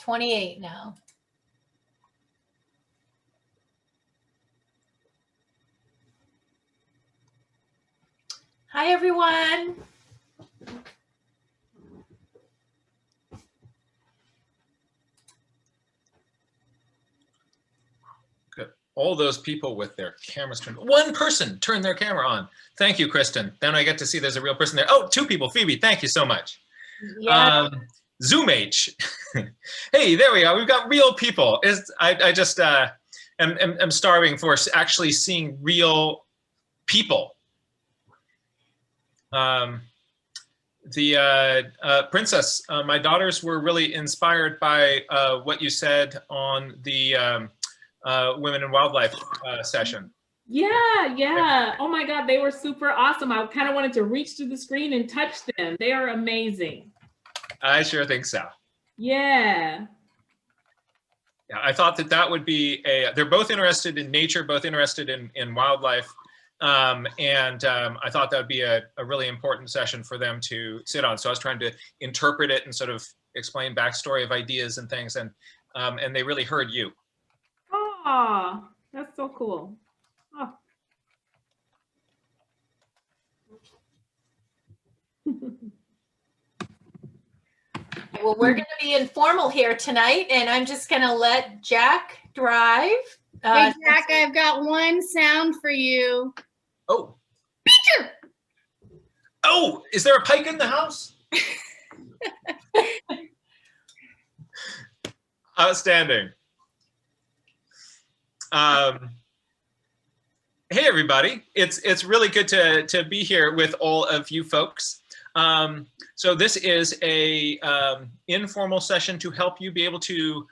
28 now. Hi, everyone. Good. All those people with their cameras turned. One person turned their camera on. Thank you, Kristen. Then I get to see there's a real person there. Oh, 2 people. Phoebe, thank you so much. Yeah. Zoom H. Hey, there we are. We've got real people. I just am starving for actually seeing real people. Princess, my daughters were really inspired by what you said on the Women in Wildlife session. Yeah. Oh my God, they were super awesome. I kind of wanted to reach to the screen and touch them. They are amazing. I sure think so. Yeah. Yeah, I thought that would be they're both interested in nature, both interested in wildlife. I thought that would be a really important session for them to sit on. So I was trying to interpret it and sort of explain backstory of ideas and things, and they really heard you. Oh, that's so cool. Oh. Well, we're going to be informal here tonight, and I'm just going to let Jack drive. Hey, Jack, I've got one sound for you. Oh. Beacher! Oh, is there a pike in the house? Outstanding. Hey, everybody. It's really good to be here with all of you folks. So this is a informal session to help you be able to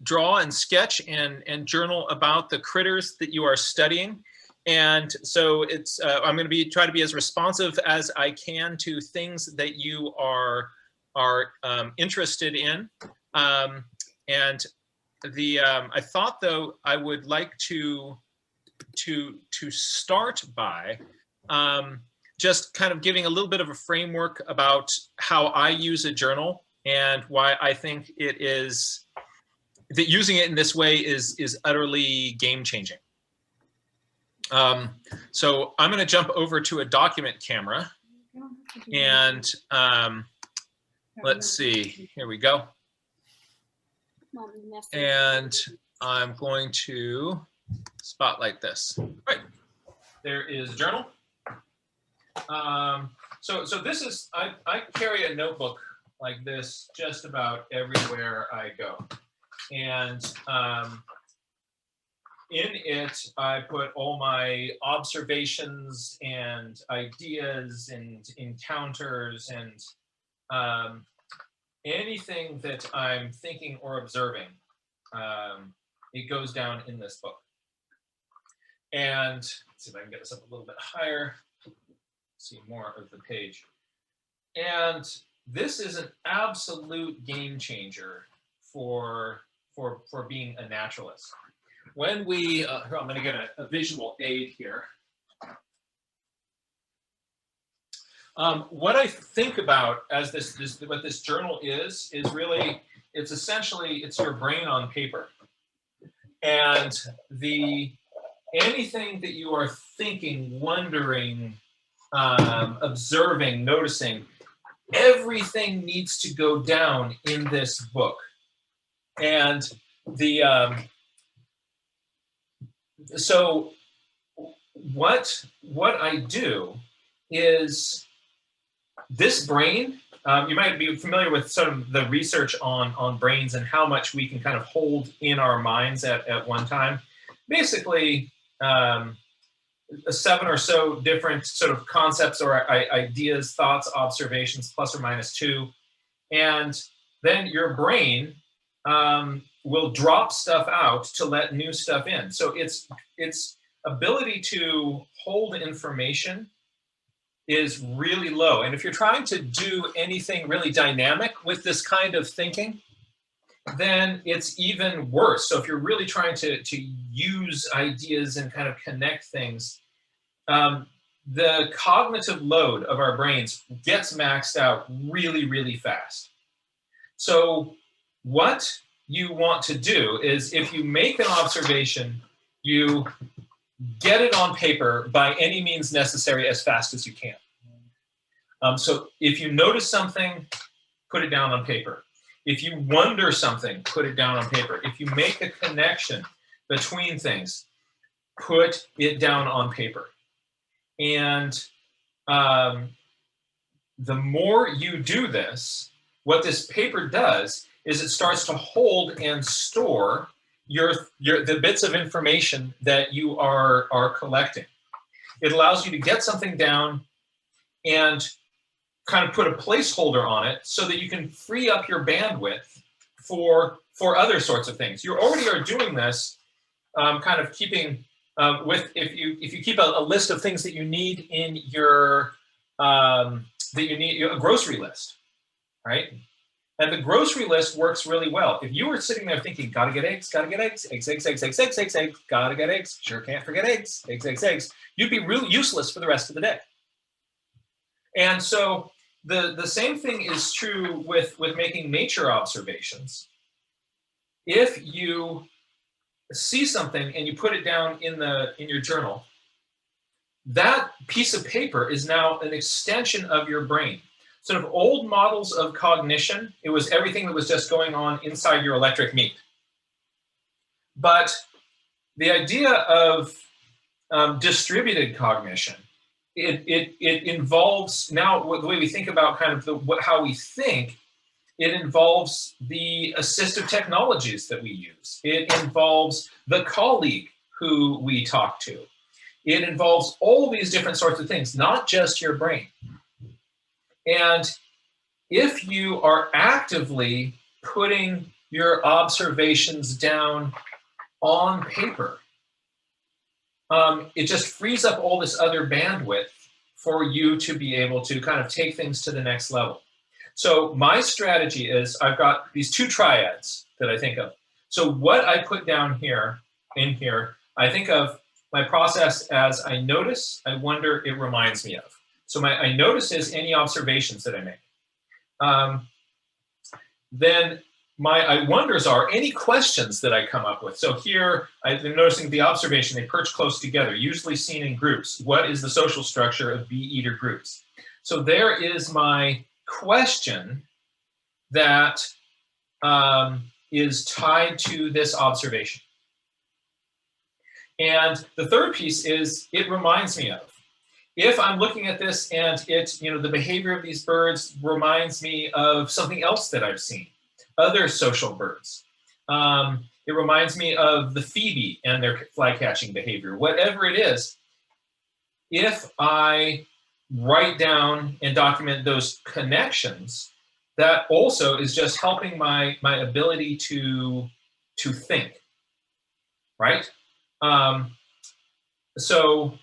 draw and sketch and journal about the critters that you are studying. And so it's I'm going to try to be as responsive as I can to things that you are interested in. And I thought, though, I would like to start by just kind of giving a little bit of a framework about how I use a journal and why I think it is that using it in this way is utterly game-changing. So I'm going to jump over to a document camera, and let's see. Here we go. And I'm going to spotlight this. All right, there is a journal. So this is, I carry a notebook like this just about everywhere I go. And in it, I put all my observations and ideas and encounters and anything that I'm thinking or observing. It goes down in this book. And let's see if I can get this up a little bit higher. See more of the page. And this is an absolute game changer for being a naturalist. When we, I'm going to get a visual aid here. What I think about as what this journal is really, it's essentially, it's your brain on paper. And anything that you are thinking, wondering, observing, noticing, everything needs to go down in this book. And so what I do is this brain, you might be familiar with some of the research on brains and how much we can kind of hold in our minds at one time. Basically, 7 or so different sort of concepts or ideas, thoughts, observations, plus or minus 2. And then your brain will drop stuff out to let new stuff in. So its ability to hold information is really low. And if you're trying to do anything really dynamic with this kind of thinking, then it's even worse. So if you're really trying to use ideas and kind of connect things, the cognitive load of our brains gets maxed out really, really fast. So what you want to do is, if you make an observation, you get it on paper by any means necessary as fast as you can. So if you notice something, put it down on paper. If you wonder something, put it down on paper. If you make a connection between things, put it down on paper. And the more you do this, what this paper does is it starts to hold and store the bits of information that you are collecting. It allows you to get something down and kind of put a placeholder on it so that you can free up your bandwidth for other sorts of things. You already are doing this, kind of keeping if you keep a list of things that you need in your a grocery list, right? And the grocery list works really well. If you were sitting there thinking, gotta get eggs, gotta get eggs, eggs, eggs, eggs, eggs, eggs, eggs, eggs, gotta get eggs, sure can't forget eggs, eggs, eggs, eggs, you'd be really useless for the rest of the day. And so the same thing is true with making nature observations. If you see something and you put it down in your journal, that piece of paper is now an extension of your brain. Sort of old models of cognition, it was everything that was just going on inside your electric meat. But the idea of distributed cognition, it involves now the way we think about kind of how we think. It involves the assistive technologies that we use. It involves the colleague who we talk to. It involves all these different sorts of things, not just your brain. And if you are actively putting your observations down on paper, it just frees up all this other bandwidth for you to be able to kind of take things to the next level. So my strategy is I've got these two triads that I think of. So what I put down here, I think of my process as I notice, I wonder, it reminds me of. So I notice is any observations that I make. Then my I wonders are any questions that I come up with. So here I've been noticing the observation, they perch close together, usually seen in groups. What is the social structure of bee-eater groups? So there is my question that is tied to this observation. And the third piece is it reminds me of. If I'm looking at this and the behavior of these birds reminds me of something else that I've seen, other social birds. It reminds me of the phoebe and their fly catching behavior, whatever it is. If I write down and document those connections, that also is just helping my ability to think, right? So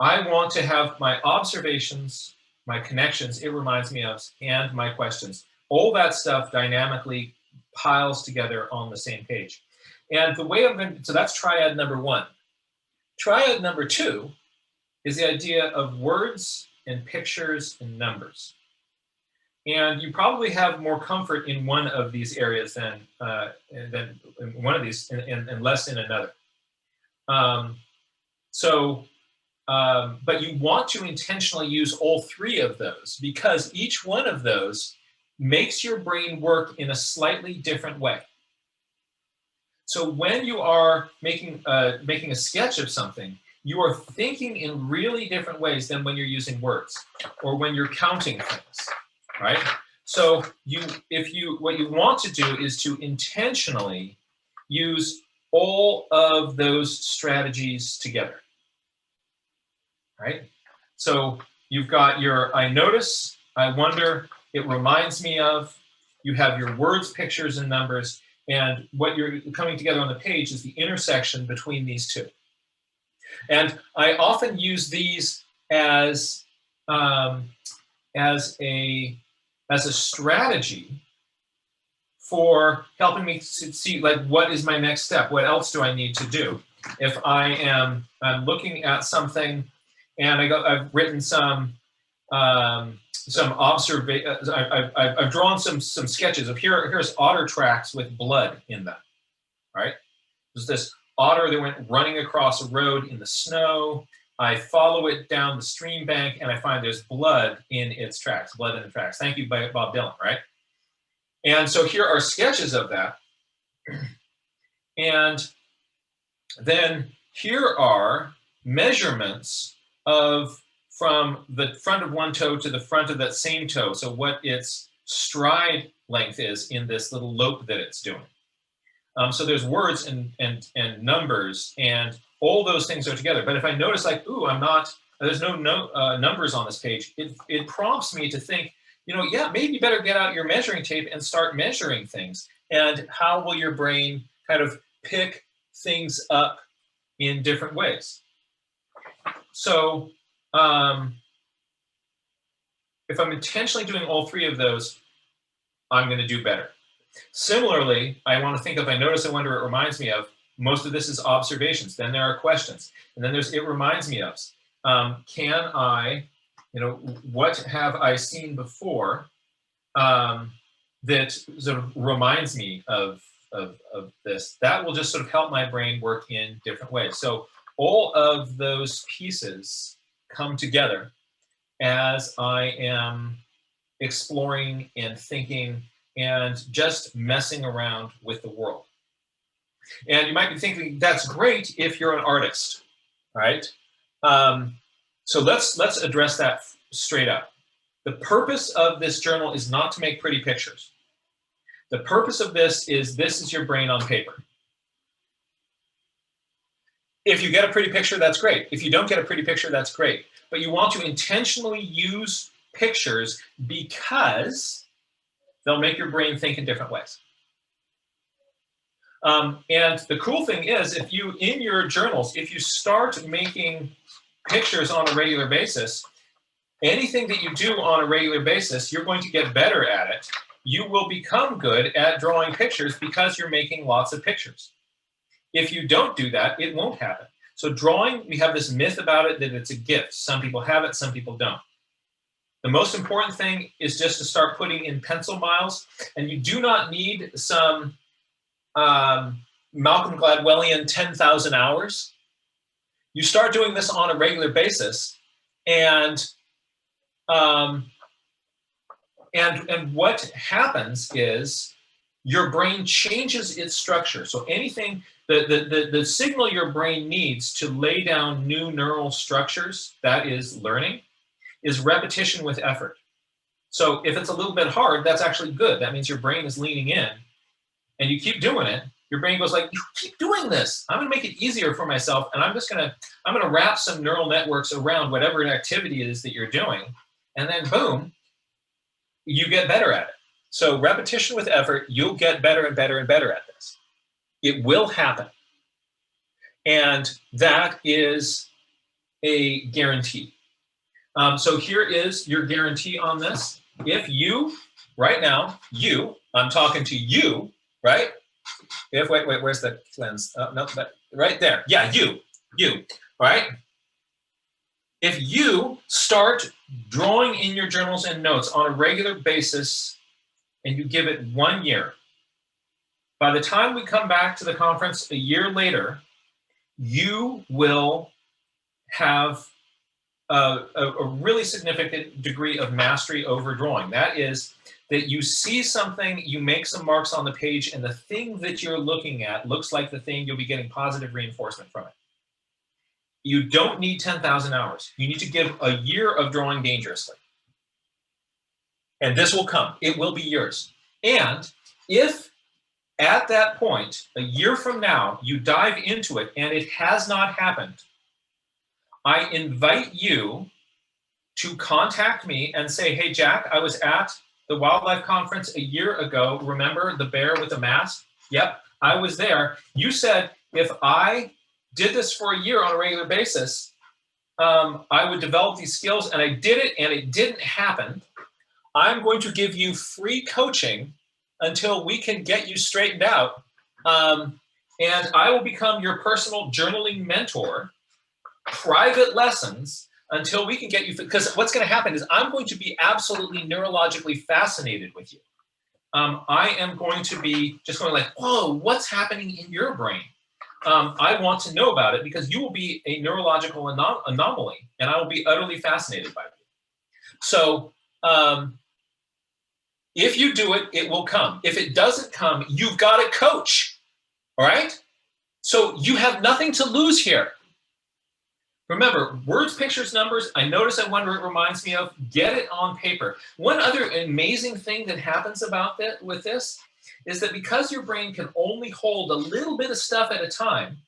I want to have my observations, my connections, it reminds me of, and my questions. All that stuff dynamically piles together on the same page. And the way so that's triad number one. Triad number two is the idea of words and pictures and numbers. And you probably have more comfort in one of these areas than in one of these and less in another. But you want to intentionally use all three of those because each one of those makes your brain work in a slightly different way. So when you are making a sketch of something, you are thinking in really different ways than when you're using words or when you're counting things, right? So what you want to do is to intentionally use all of those strategies together, right? So you've got your I notice, I wonder, it reminds me of, you have your words, pictures, and numbers, and what you're coming together on the page is the intersection between these two. And I often use these as a strategy for helping me to see, like, what is my next step? What else do I need to do? If I'm looking at something and I've written some some observations. I've drawn some sketches of here's otter tracks with blood in them, right? There's this otter that went running across a road in the snow. I follow it down the stream bank and I find there's blood in its tracks, blood in the tracks. Thank you, Bob Dylan, right? And so here are sketches of that. And then here are measurements of from the front of one toe to the front of that same toe. So what its stride length is in this little lope that it's doing. So there's words and numbers, and all those things are together. But if I notice like, ooh, there's no numbers on this page, it prompts me to think, you know, yeah, maybe you better get out your measuring tape and start measuring things. And how will your brain kind of pick things up in different ways? So if I'm intentionally doing all three of those, I'm going to do better. Similarly, I want to think of, I notice, I wonder, it reminds me of, most of this is observations. Then there are questions. And then there's, it reminds me of, can I, you know, what have I seen before that sort of reminds me of this? That will just sort of help my brain work in different ways. So all of those pieces come together as I am exploring and thinking and just messing around with the world. And you might be thinking, that's great if you're an artist, right? So let's address that straight up. The purpose of this journal is not to make pretty pictures. The purpose of this is your brain on paper. If you get a pretty picture, that's great. If you don't get a pretty picture, that's great. But you want to intentionally use pictures because they'll make your brain think in different ways. And the cool thing is, if you, in your journals, if you start making pictures on a regular basis, anything that you do on a regular basis, you're going to get better at it. You will become good at drawing pictures because you're making lots of pictures. If you don't do that, it won't happen. So drawing, we have this myth about it that it's a gift. Some people have it, some people don't. The most important thing is just to start putting in pencil miles, and you do not need some Malcolm Gladwellian 10,000 hours. You start doing this on a regular basis, and what happens is your brain changes its structure. So anything, the signal your brain needs to lay down new neural structures, that is learning, is repetition with effort. So if it's a little bit hard, that's actually good. That means your brain is leaning in, and you keep doing it. Your brain goes like, you keep doing this. I'm gonna make it easier for myself, and I'm gonna wrap some neural networks around whatever activity it is that you're doing, and then boom, you get better at it. So repetition with effort, you'll get better and better and better at this. It will happen. And that is a guarantee. So here is your guarantee on this. If you, right now, I'm talking to you, right? If, wait, where's the lens? No, right there. Yeah, you, right? If you start drawing in your journals and notes on a regular basis and you give it 1 year, by the time we come back to the conference a year later, you will have a really significant degree of mastery over drawing. That is that you see something, you make some marks on the page, and the thing that you're looking at looks like the thing, you'll be getting positive reinforcement from it. You don't need 10,000 hours. You need to give a year of drawing dangerously. And this will come. It will be yours. And if at that point, a year from now, you dive into it and it has not happened, I invite you to contact me and say, hey, Jack, I was at the wildlife conference a year ago. Remember the bear with the mask? Yep, I was there. You said if I did this for a year on a regular basis, I would develop these skills, and I did it and it didn't happen. I'm going to give you free coaching until we can get you straightened out. And I will become your personal journaling mentor, private lessons until we can get you, because what's going to happen is I'm going to be absolutely neurologically fascinated with you. I am going to be just going like, whoa, what's happening in your brain? I want to know about it because you will be a neurological anomaly, and I will be utterly fascinated by you. So if you do it, it will come. If it doesn't come, you've got a coach, all right? So you have nothing to lose here. Remember, words, pictures, numbers, I notice I wonder it reminds me of, get it on paper. One other amazing thing that happens about that with this is that because your brain can only hold a little bit of stuff at a time,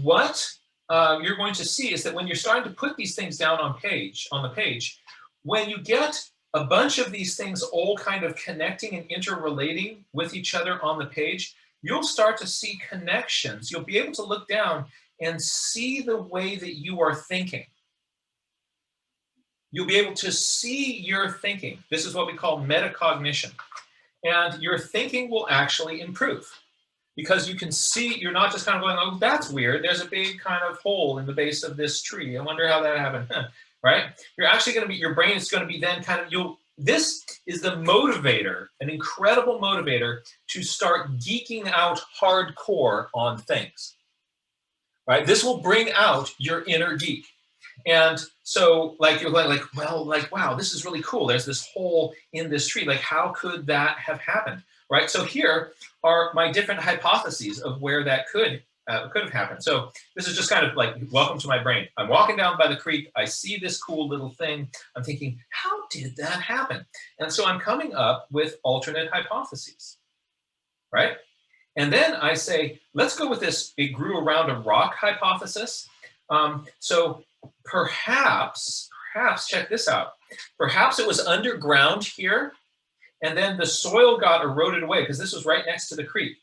what you're going to see is that when you're starting to put these things down on the page, when you get a bunch of these things all kind of connecting and interrelating with each other on the page, you'll start to see connections. You'll be able to look down and see the way that you are thinking. You'll be able to see your thinking. This is what we call metacognition. And your thinking will actually improve because you can see, you're not just kind of going, oh, that's weird. There's a big kind of hole in the base of this tree. I wonder how that happened, right? You're actually going to be, your brain is going to be then kind of, this is the motivator, an incredible motivator to start geeking out hardcore on things, right? This will bring out your inner geek. And so like, you're going like, well, like, wow, this is really cool. There's this hole in this tree. Like, how could that have happened, right? So here are my different hypotheses of where that could have happened. So this is just kind of like, welcome to my brain. I'm walking down by the creek. I see this cool little thing. I'm thinking, how did that happen? And so I'm coming up with alternate hypotheses, right? And then I say, let's go with this, it grew around a rock hypothesis. So perhaps, check this out. Perhaps it was underground here, and then the soil got eroded away because this was right next to the creek.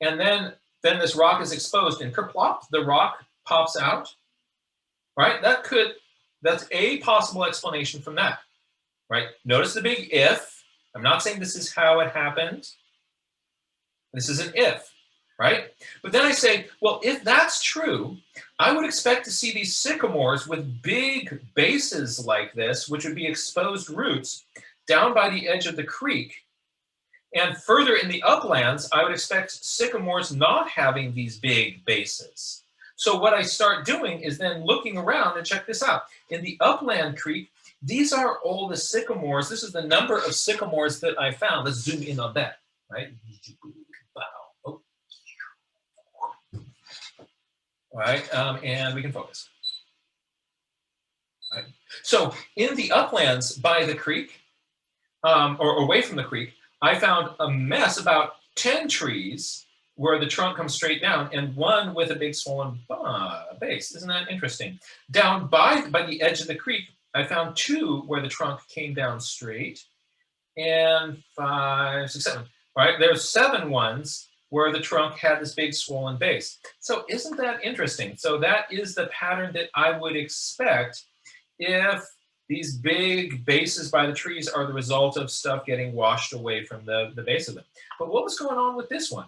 And then this rock is exposed and kerplop, the rock pops out, right? That's a possible explanation from that, right? Notice the big if. I'm not saying this is how it happened. This is an if, right? But then I say, well, if that's true, I would expect to see these sycamores with big bases like this, which would be exposed roots down by the edge of the creek. And further in the uplands, I would expect sycamores not having these big bases. So what I start doing is then looking around and check this out. In the upland creek, these are all the sycamores. This is the number of sycamores that I found. Let's zoom in on that, right? All right, and we can focus. All right. So in the uplands by the creek, or away from the creek, I found a mess, about 10 trees where the trunk comes straight down and one with a big swollen base. Isn't that interesting? Down by the edge of the creek, I found 2 where the trunk came down straight, and 5, 6, 7. Right? There's 7 ones where the trunk had this big swollen base. So isn't that interesting? So that is the pattern that I would expect if these big bases by the trees are the result of stuff getting washed away from the base of them. But what was going on with this one?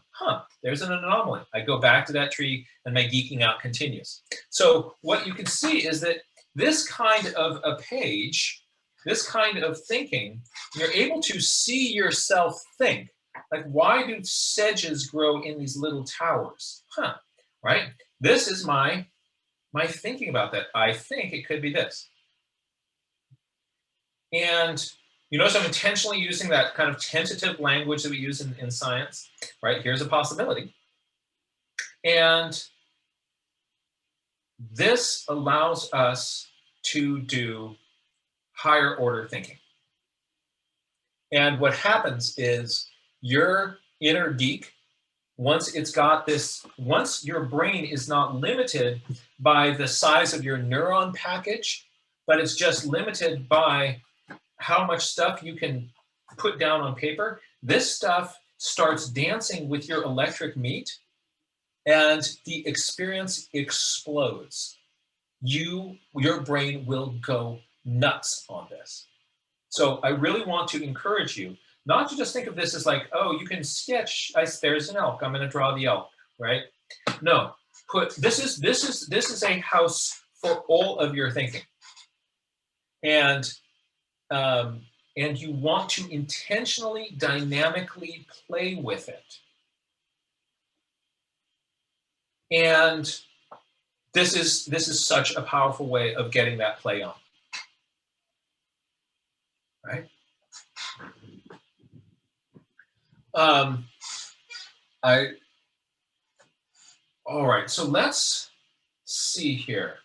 There's an anomaly. I go back to that tree and my geeking out continues. So what you can see is that this kind of a page, this kind of thinking, you're able to see yourself think. Like, why do sedges grow in these little towers? Right? This is my thinking about that. I think it could be this. And you notice I'm intentionally using that kind of tentative language that we use in science, right? Here's a possibility. And this allows us to do higher order thinking. And what happens is your inner geek, once your brain is not limited by the size of your neuron package, but it's just limited by how much stuff you can put down on paper, this stuff starts dancing with your electric meat and the experience explodes. Your brain will go nuts on this. So I really want to encourage you not to just think of this as like, oh, you can sketch, there's an elk, I'm going to draw the elk, right? No, this is a house for all of your thinking, and you want to intentionally, dynamically play with it. And this is such a powerful way of getting that play on, right? All right, so let's see here.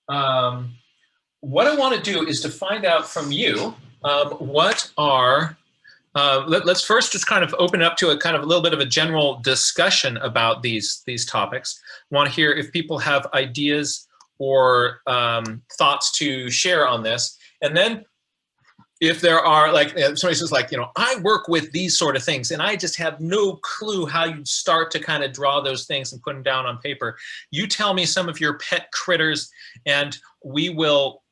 What I want to do is to find out from you what are, let's first just kind of open up to a kind of a little bit of a general discussion about these topics. I want to hear if people have ideas or thoughts to share on this. And then if there are, like, somebody says, like, I work with these sort of things and I just have no clue how you start to kind of draw those things and put them down on paper. You tell me some of your pet critters and we will,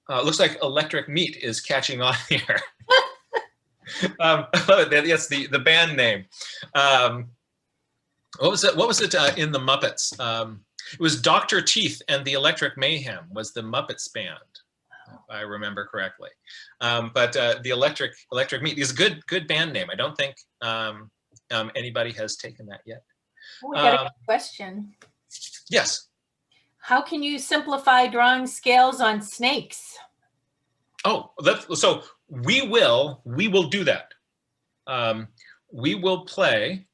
looks like Electric Meat is catching on here. Yes, the band name. What was it in the Muppets? It was Dr. Teeth and the Electric Mayhem was the Muppets band, if I remember correctly. But the Electric Meat is a good band name. I don't think anybody has taken that yet. Oh, we got a good question. Yes. How can you simplify drawing scales on snakes? Oh, so we will do that. We will play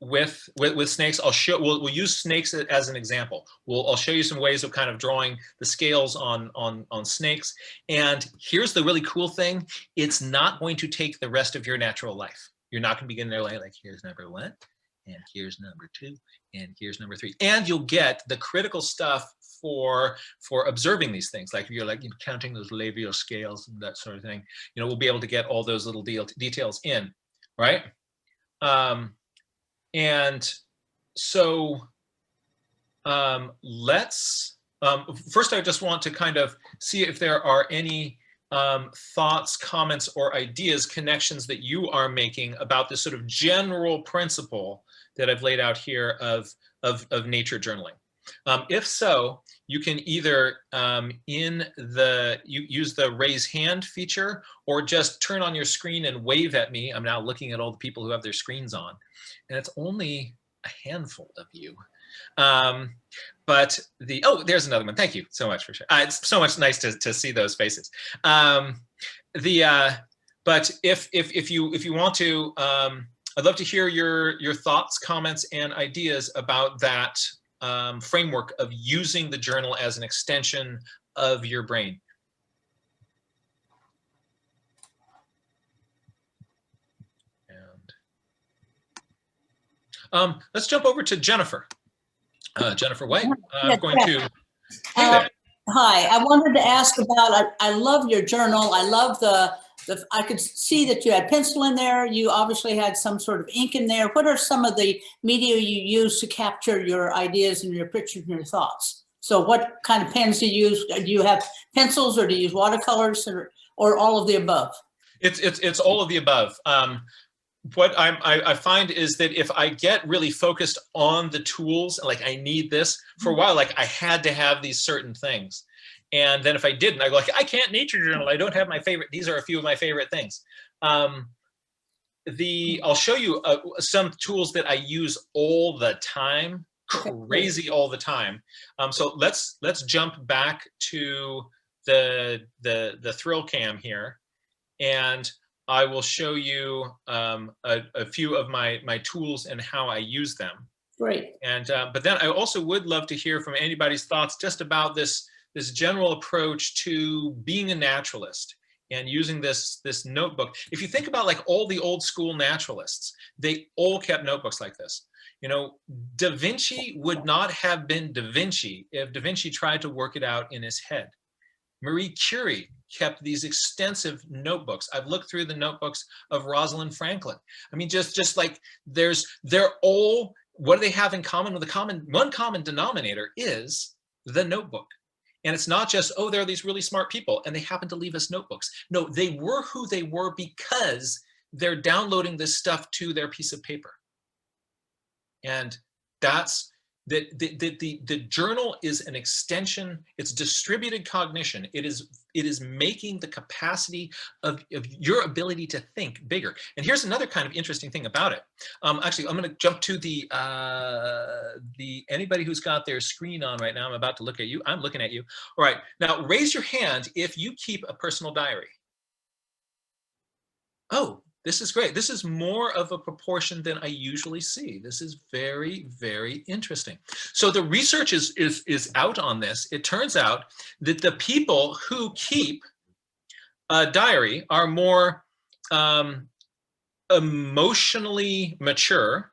with snakes. We'll use snakes as an example. I'll show you some ways of kind of drawing the scales on snakes. And here's the really cool thing. It's not going to take the rest of your natural life. You're not going to begin there like here's number 1, and here's number 2, and here's number 3. And you'll get the critical stuff for observing these things. Like if you're like counting those labial scales and that sort of thing, we'll be able to get all those little details in, right? And so let's, first I just want to kind of see if there are any thoughts, comments, or ideas, connections that you are making about this sort of general principle that I've laid out here of nature journaling. If so, you can either use the raise hand feature or just turn on your screen and wave at me. I'm now looking at all the people who have their screens on, and it's only a handful of you. But there's another one. Thank you so much for sharing. It's so much nice to see those faces. But if you want to, I'd love to hear your thoughts, comments, and ideas about that framework of using the journal as an extension of your brain. And let's jump over to Jennifer. Jennifer White. I'm going to. Hi, I wanted to ask about. I love your journal. I love I could see that you had pencil in there. You obviously had some sort of ink in there. What are some of the media you use to capture your ideas and your pictures and your thoughts? So what kind of pens do you use? Do you have pencils or do you use watercolors or all of the above? It's all of the above. What I find is that if I get really focused on the tools, like I need this for a while, like I had to have these certain things. And then if I didn't, I go like, I can't nature journal. I don't have my favorite. These are a few of my favorite things. I'll show you some tools that I use all the time, crazy all the time. So let's jump back to the Thrill Cam here, and I will show you a few of my tools and how I use them. Great. And but then I also would love to hear from anybody's thoughts just about this general approach to being a naturalist and using this notebook. If you think about like all the old school naturalists, they all kept notebooks like this. Da Vinci would not have been Da Vinci if Da Vinci tried to work it out in his head. Marie Curie kept these extensive notebooks. I've looked through the notebooks of Rosalind Franklin. I mean, just like they're all, what do they have in common? Well, one common denominator is the notebook. And it's not just, there are these really smart people and they happen to leave us notebooks. No, they were who they were because they're downloading this stuff to their piece of paper. And that's the journal is an extension. It's distributed cognition. It is making the capacity of your ability to think bigger. And here's another kind of interesting thing about it. Actually, I'm going to jump to the anybody who's got their screen on right now. I'm about to look at you. I'm looking at you. All right, now raise your hand if you keep a personal diary. Oh, this is great. This is more of a proportion than I usually see. This is very, very interesting. So the research is out on this. It turns out that the people who keep a diary are more emotionally mature,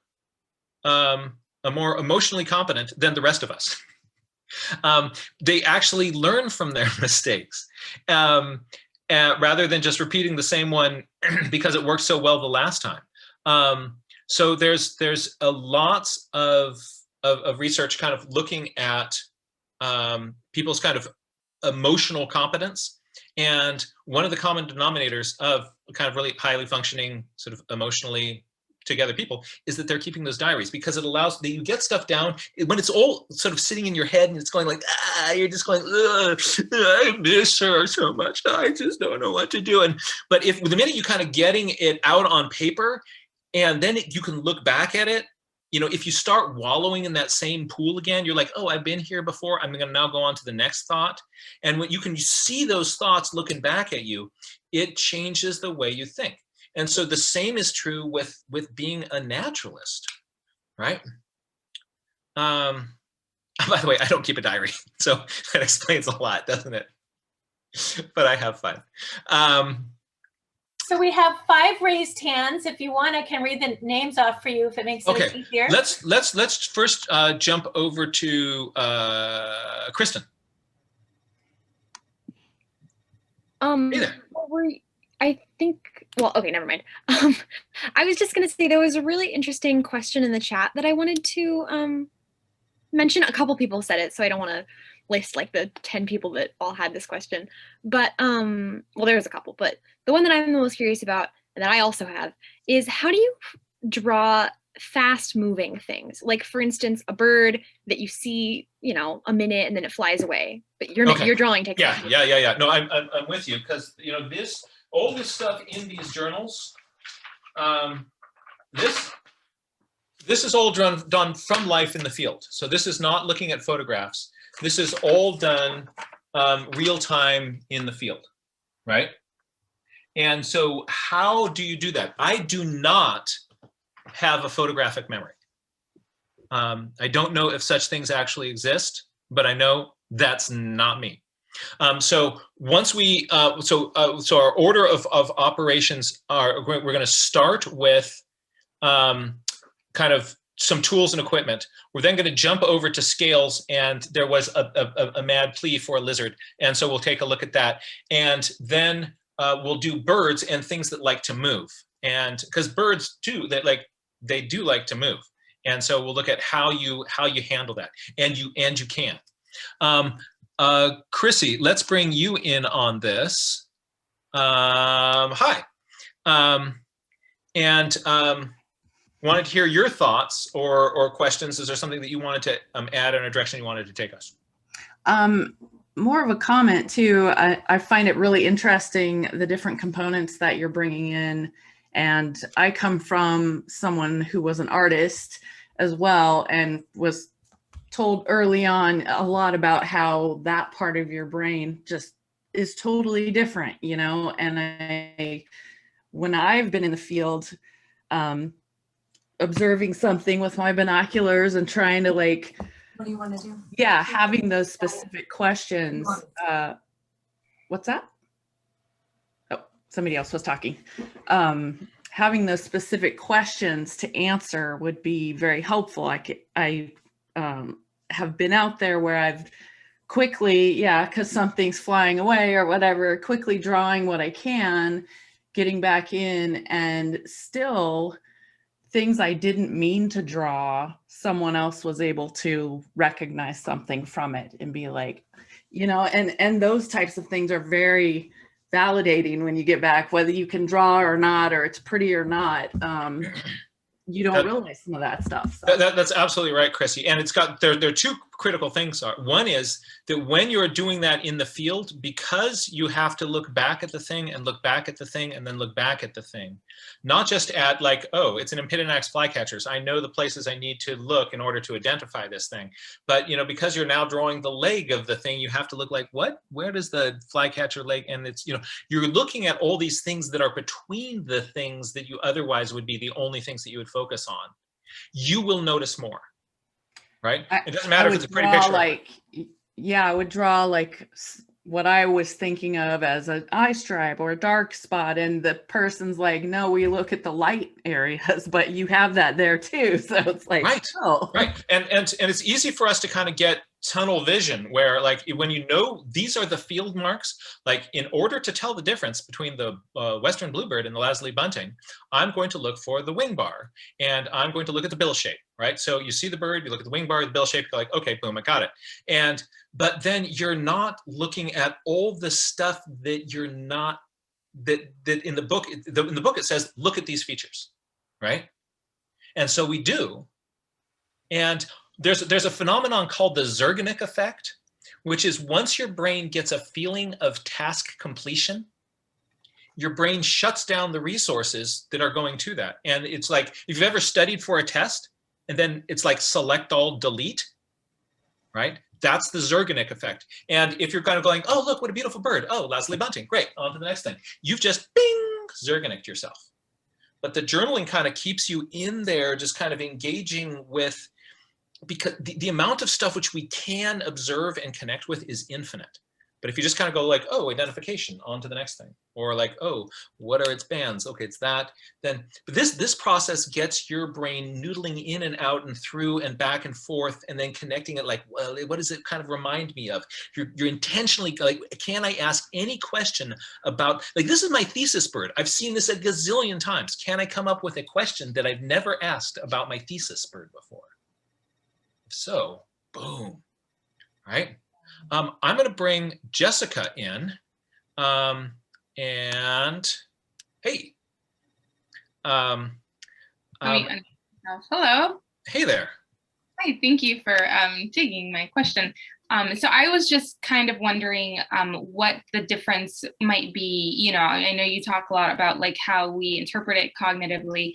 more emotionally competent than the rest of us. They actually learn from their mistakes. Rather than just repeating the same one because it worked so well the last time. So there's a lots of research kind of looking at people's kind of emotional competence. And one of the common denominators of kind of really highly functioning, sort of emotionally together people is that they're keeping those diaries, because it allows you get stuff down when it's all sort of sitting in your head and it's going like, you're just going, I miss her so much. I just don't know what to do. But if the minute you kind of getting it out on paper, and then you can look back at it, you know, if you start wallowing in that same pool again, you're like, oh, I've been here before. I'm going to now go on to the next thought. And when you can see those thoughts looking back at you, it changes the way you think. And so the same is true with being a naturalist, right? By the way, I don't keep a diary, so that explains a lot, doesn't it? But I have fun. So we have 5 raised hands. If you want, I can read the names off for you if it makes it easier. Let's first jump over to Kristen. Hey there. I think, well, okay, never mind. I was just going to say there was a really interesting question in the chat that I wanted to mention. A couple people said it, so I don't want to list like the 10 people that all had this question. But, well, there was a couple, but the one that I'm the most curious about, and that I also have, is how do you draw fast moving things? Like, for instance, a bird that you see, you know, a minute and then it flies away, but your drawing takes Yeah. No, I'm with you, because, you know, all this stuff in these journals, this is all done from life in the field. So this is not looking at photographs. This is all done real time in the field, right? And so how do you do that? I do not have a photographic memory. I don't know if such things actually exist, but I know that's not me. So once we, so our order of operations are, we're going to start with kind of some tools and equipment. We're then going to jump over to scales, and there was a mad plea for a lizard. And so we'll take a look at that. And then we'll do birds and things that like to move. And because birds too, they do like to move. And so we'll look at how you handle that. And you can. Chrissy, let's bring you in on this. Hi. Wanted to hear your thoughts or questions. Is there something that you wanted to add in a direction you wanted to take us? More of a comment too. I find it really interesting, the different components that you're bringing in. And I come from someone who was an artist as well, and was told early on a lot about how that part of your brain just is totally different, you know. And when I've been in the field, observing something with my binoculars and trying to like, what do you want to do? Yeah, having those specific questions. What's that? Oh, somebody else was talking. Having those specific questions to answer would be very helpful. I have been out there where I've quickly, because something's flying away or whatever, quickly drawing what I can, getting back in, and still things I didn't mean to draw, someone else was able to recognize something from it and be like, you know, and those types of things are very, validating when you get back, whether you can draw or not, or it's pretty or not. You don't realize some of that stuff. So. That's absolutely right, Chrissy. And it's got, there are two critical things. One is that when you're doing that in the field, because you have to look back at the thing and look back at the thing and then look back at the thing, not just at like, oh, it's an Impidinax flycatchers. I know the places I need to look in order to identify this thing. But, you know, because you're now drawing the leg of the thing, you have to look like, what? Where does the flycatcher leg? And it's, you know, you're looking at all these things that are between the things that you otherwise would be the only things that you would focus on. You will notice more. Right? It doesn't matter if it's a pretty picture. Like, yeah, I would draw like what I was thinking of as an eye stripe or a dark spot, and the person's like, no, we look at the light areas, but you have that there too. So it's like, right, oh. Right. And it's easy for us to kind of get tunnel vision where, like, when you know these are the field marks, like in order to tell the difference between the Western bluebird and the Lazuli bunting, I'm going to look for the wing bar and I'm going to look at the bill shape, right? So you see the bird, you look at the wing bar, the bill shape, you're like, okay, boom, I got it. But then you're not looking at all the stuff that you're not, that in the book, in the book it says, look at these features, right? And so we do. And there's a phenomenon called the Zergenic effect, which is once your brain gets a feeling of task completion, your brain shuts down the resources that are going to that. And it's like, if you've ever studied for a test and then it's like select all delete, right? That's the Zergenic effect. And if you're kind of going, oh, look, what a beautiful bird. Oh, Lazuli bunting, great, on to the next thing. You've just bing, Zergenicked yourself. But the journaling kind of keeps you in there, just kind of engaging with, because the amount of stuff which we can observe and connect with is infinite. But if you just kind of go like, oh, identification, on to the next thing. Or like, oh, what are its bands? Okay, it's that. Then but this process gets your brain noodling in and out and through and back and forth and then connecting it like, well, what does it kind of remind me of? You're intentionally like, can I ask any question about, like, this is my thesis bird. I've seen this a gazillion times. Can I come up with a question that I've never asked about my thesis bird before? If so, boom, right? I'm going to bring Jessica in, and hey, hello. Hey there. Hi, thank you for taking my question. So I was just kind of wondering what the difference might be. You know, I know you talk a lot about like how we interpret it cognitively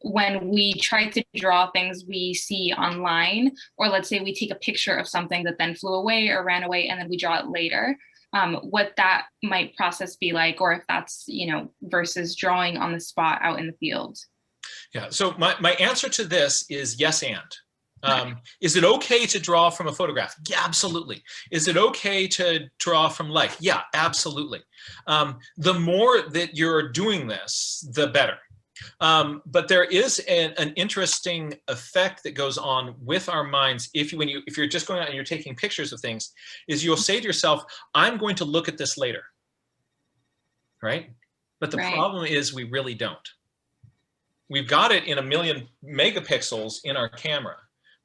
when we try to draw things we see online, or let's say we take a picture of something that then flew away or ran away and then we draw it later. What that might process be like, or if that's, you know, versus drawing on the spot out in the field. Yeah, so my answer to this is yes and. Is it okay to draw from a photograph? Yeah, absolutely. Is it okay to draw from life? Yeah, absolutely. The more that you're doing this, the better. But there is an interesting effect that goes on with our minds if you're just going out and you're taking pictures of things, is you'll say to yourself, I'm going to look at this later, right? But the problem is we really don't. We've got it in 1 million megapixels in our camera,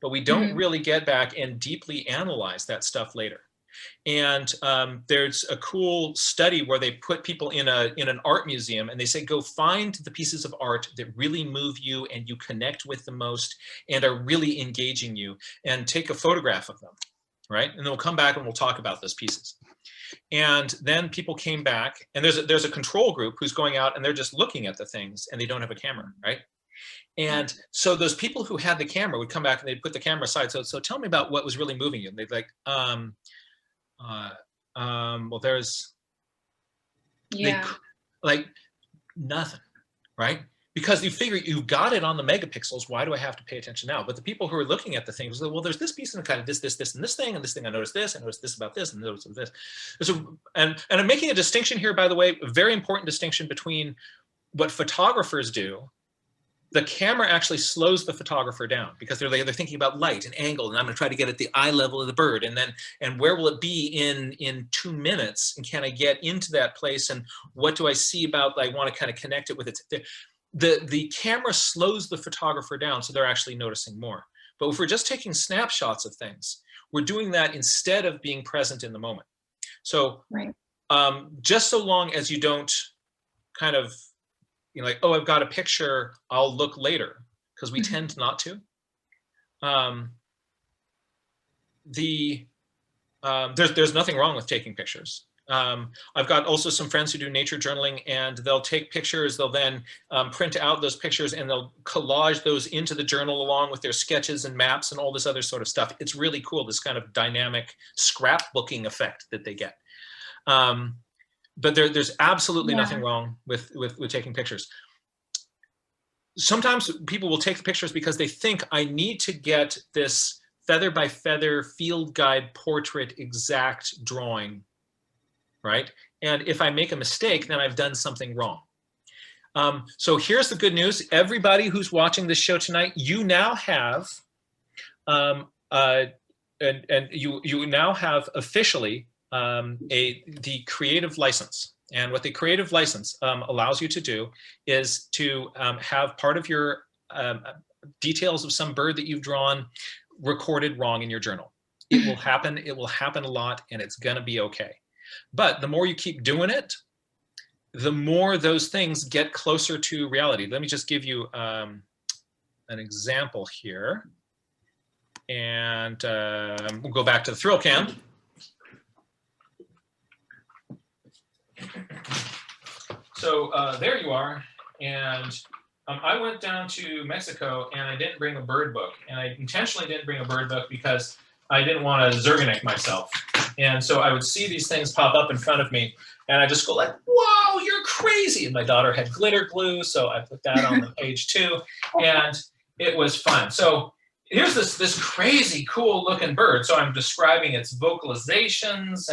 but we don't really get back and deeply analyze that stuff later. And there's a cool study where they put people in an art museum and they say, go find the pieces of art that really move you and you connect with the most and are really engaging you, and take a photograph of them, right? And then we'll come back and we'll talk about those pieces. And then people came back, and there's a control group who's going out and they're just looking at the things and they don't have a camera, right? And so those people who had the camera would come back and they'd put the camera aside. So tell me about what was really moving you. And they'd like, well, there's like nothing, right? Because you figure you've got it on the megapixels. Why do I have to pay attention now? But the people who are looking at the things, well, there's this piece and kind of this, and this thing, I noticed this about this, and noticed this. So, and I'm making a distinction here, by the way, a very important distinction between what photographers do. The camera actually slows the photographer down because they're thinking about light and angle, and I'm going to try to get at the eye level of the bird, and where will it be in 2 minutes, and can I get into that place, and what do I see about, I want to kind of connect it with it. The camera slows the photographer down, so they're actually noticing more. But if we're just taking snapshots of things, we're doing that instead of being present in the moment. So just so long as you don't kind of, you know, like, oh, I've got a picture, I'll look later, because we tend not to. There's nothing wrong with taking pictures. I've got also some friends who do nature journaling, and they'll take pictures, they'll then print out those pictures, and they'll collage those into the journal along with their sketches and maps and all this other sort of stuff. It's really cool, this kind of dynamic scrapbooking effect that they get. But there's absolutely nothing wrong with taking pictures. Sometimes people will take the pictures because they think, I need to get this feather by feather field guide portrait exact drawing, right? And if I make a mistake, then I've done something wrong. So here's the good news. Everybody who's watching this show tonight, you now have, you now have officially the creative license. And what the creative license allows you to do is to have part of your details of some bird that you've drawn recorded wrong in your journal. It will happen a lot, and it's gonna be okay. But the more you keep doing it, the more those things get closer to reality. Let me just give you an example here. And we'll go back to the thrill cam. So there you are, and I went down to Mexico, and I didn't bring a bird book, and I intentionally didn't bring a bird book because I didn't want to Zerganik myself. And so I would see these things pop up in front of me, and I just go like, whoa, you're crazy. And my daughter had glitter glue, so I put that on the page too, and it was fun. So here's this crazy cool looking bird. So I'm describing its vocalizations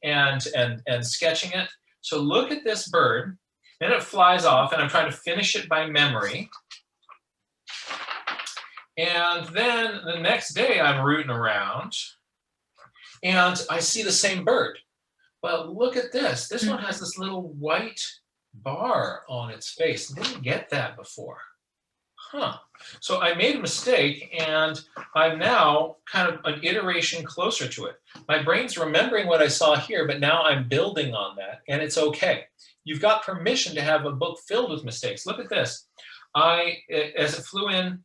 and sketching it. So look at this bird, then it flies off, and I'm trying to finish it by memory. And then the next day I'm rooting around, and I see the same bird. But look at this. This one has this little white bar on its face. I didn't get that before. Huh. So I made a mistake, and I'm now kind of an iteration closer to it. My brain's remembering what I saw here, but now I'm building on that, and it's okay. You've got permission to have a book filled with mistakes. Look at this. As it flew in,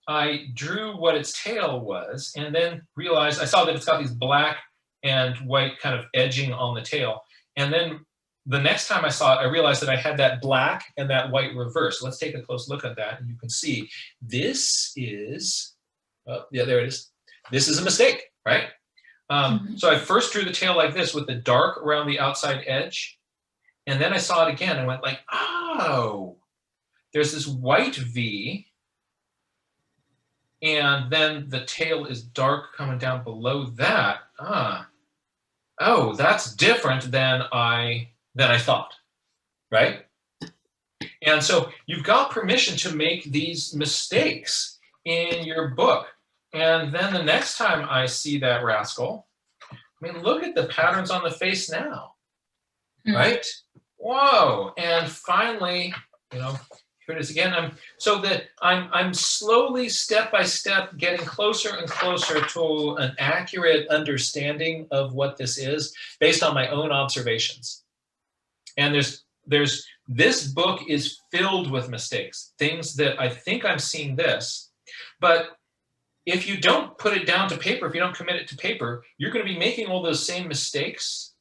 I drew what its tail was, and then realized, I saw that it's got these black and white kind of edging on the tail. And then the next time I saw it, I realized that I had that black and that white reverse. Let's take a close look at that, and you can see this is, oh, yeah, there it is. This is a mistake, right? So I first drew the tail like this with the dark around the outside edge, and then I saw it again and went like, oh, there's this white V, and then the tail is dark coming down below that. Oh, that's different than I thought, right? And so you've got permission to make these mistakes in your book. And then the next time I see that rascal, I mean, look at the patterns on the face now, right? Whoa, and finally, you know, here it is again. I'm slowly, step by step, getting closer and closer to an accurate understanding of what this is based on my own observations. And this book is filled with mistakes, things that I think I'm seeing this, but if you don't put it down to paper, if you don't commit it to paper, you're going to be making all those same mistakes,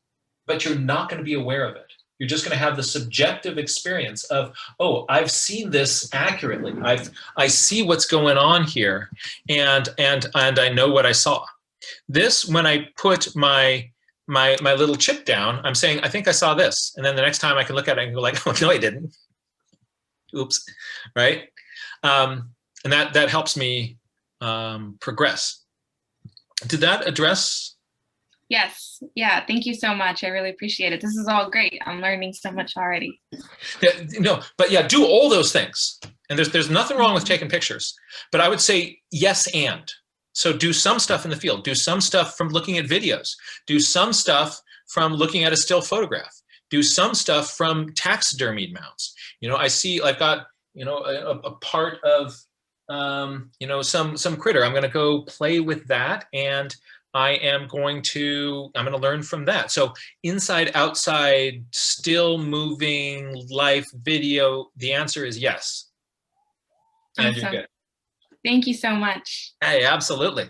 but you're not going to be aware of it. You're just going to have the subjective experience of, oh, I've seen this accurately. I see what's going on here, and I know what I saw. This, when I put my little chip down, I'm saying, I think I saw this. And then the next time I can look at it and go like, oh, no, I didn't. Oops, right? And that helps me progress. Did that address? Yes. Yeah. Thank you so much. I really appreciate it. This is all great. I'm learning so much already. Yeah, no, but yeah, do all those things. And there's nothing wrong with taking pictures, but I would say yes and. So do some stuff in the field, do some stuff from looking at videos, do some stuff from looking at a still photograph, do some stuff from taxidermied mounts. You know, I see I've got, you know, a part of, you know, some critter. I'm going to go play with that, and I'm going to learn from that. So inside, outside, still moving, life, video, the answer is yes. And Awesome. you're good. Thank you so much. Hey, absolutely.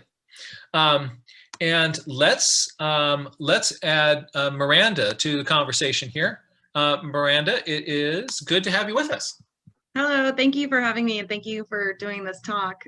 And let's add Miranda to the conversation here. Miranda, it is good to have you with us. Hello, thank you for having me and thank you for doing this talk.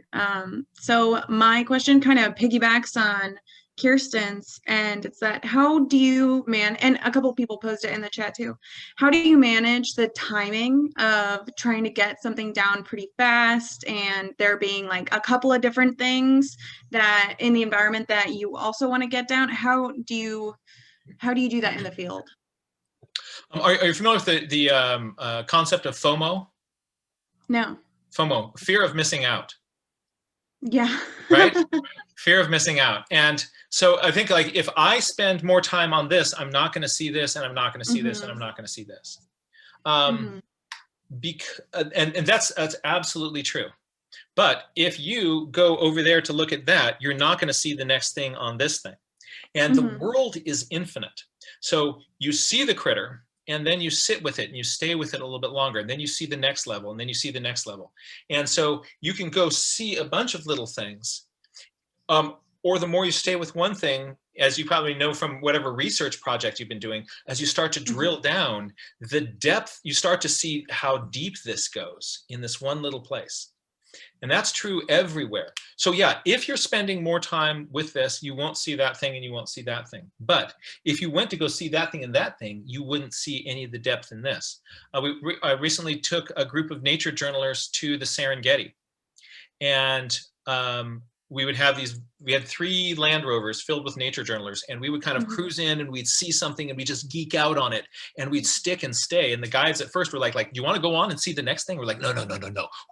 So my question kind of piggybacks on Kirsten's, and it's that how do you and a couple people posed it in the chat too, how do you manage the timing of trying to get something down pretty fast and there being like a couple of different things that in the environment that you also want to get down? How do you do that in the field? Are you familiar with the concept of FOMO? No. FOMO, fear of missing out. Yeah. Right? Fear of missing out. And so I think like if I spend more time on this, I'm not going to see this, and I'm not going to see this, and I'm not going to see this. And that's absolutely true. But if you go over there to look at that, you're not going to see the next thing on this thing. And the world is infinite. So you see the critter, and then you sit with it and you stay with it a little bit longer. And then you see the next level, and then you see the next level. And so you can go see a bunch of little things. Or the more you stay with one thing, as you probably know from whatever research project you've been doing, as you start to drill down, the depth, you start to see how deep this goes in this one little place. And that's true everywhere. So yeah, if you're spending more time with this, you won't see that thing and you won't see that thing. But if you went to go see that thing and that thing, you wouldn't see any of the depth in this. I recently took a group of nature journalers to the Serengeti. And we would have we had 3 Land Rovers filled with nature journalers, and we would kind of cruise in and we'd see something and we just geek out on it and we'd stick and stay. And the guides at first were like, do you want to go on and see the next thing? We're like, no,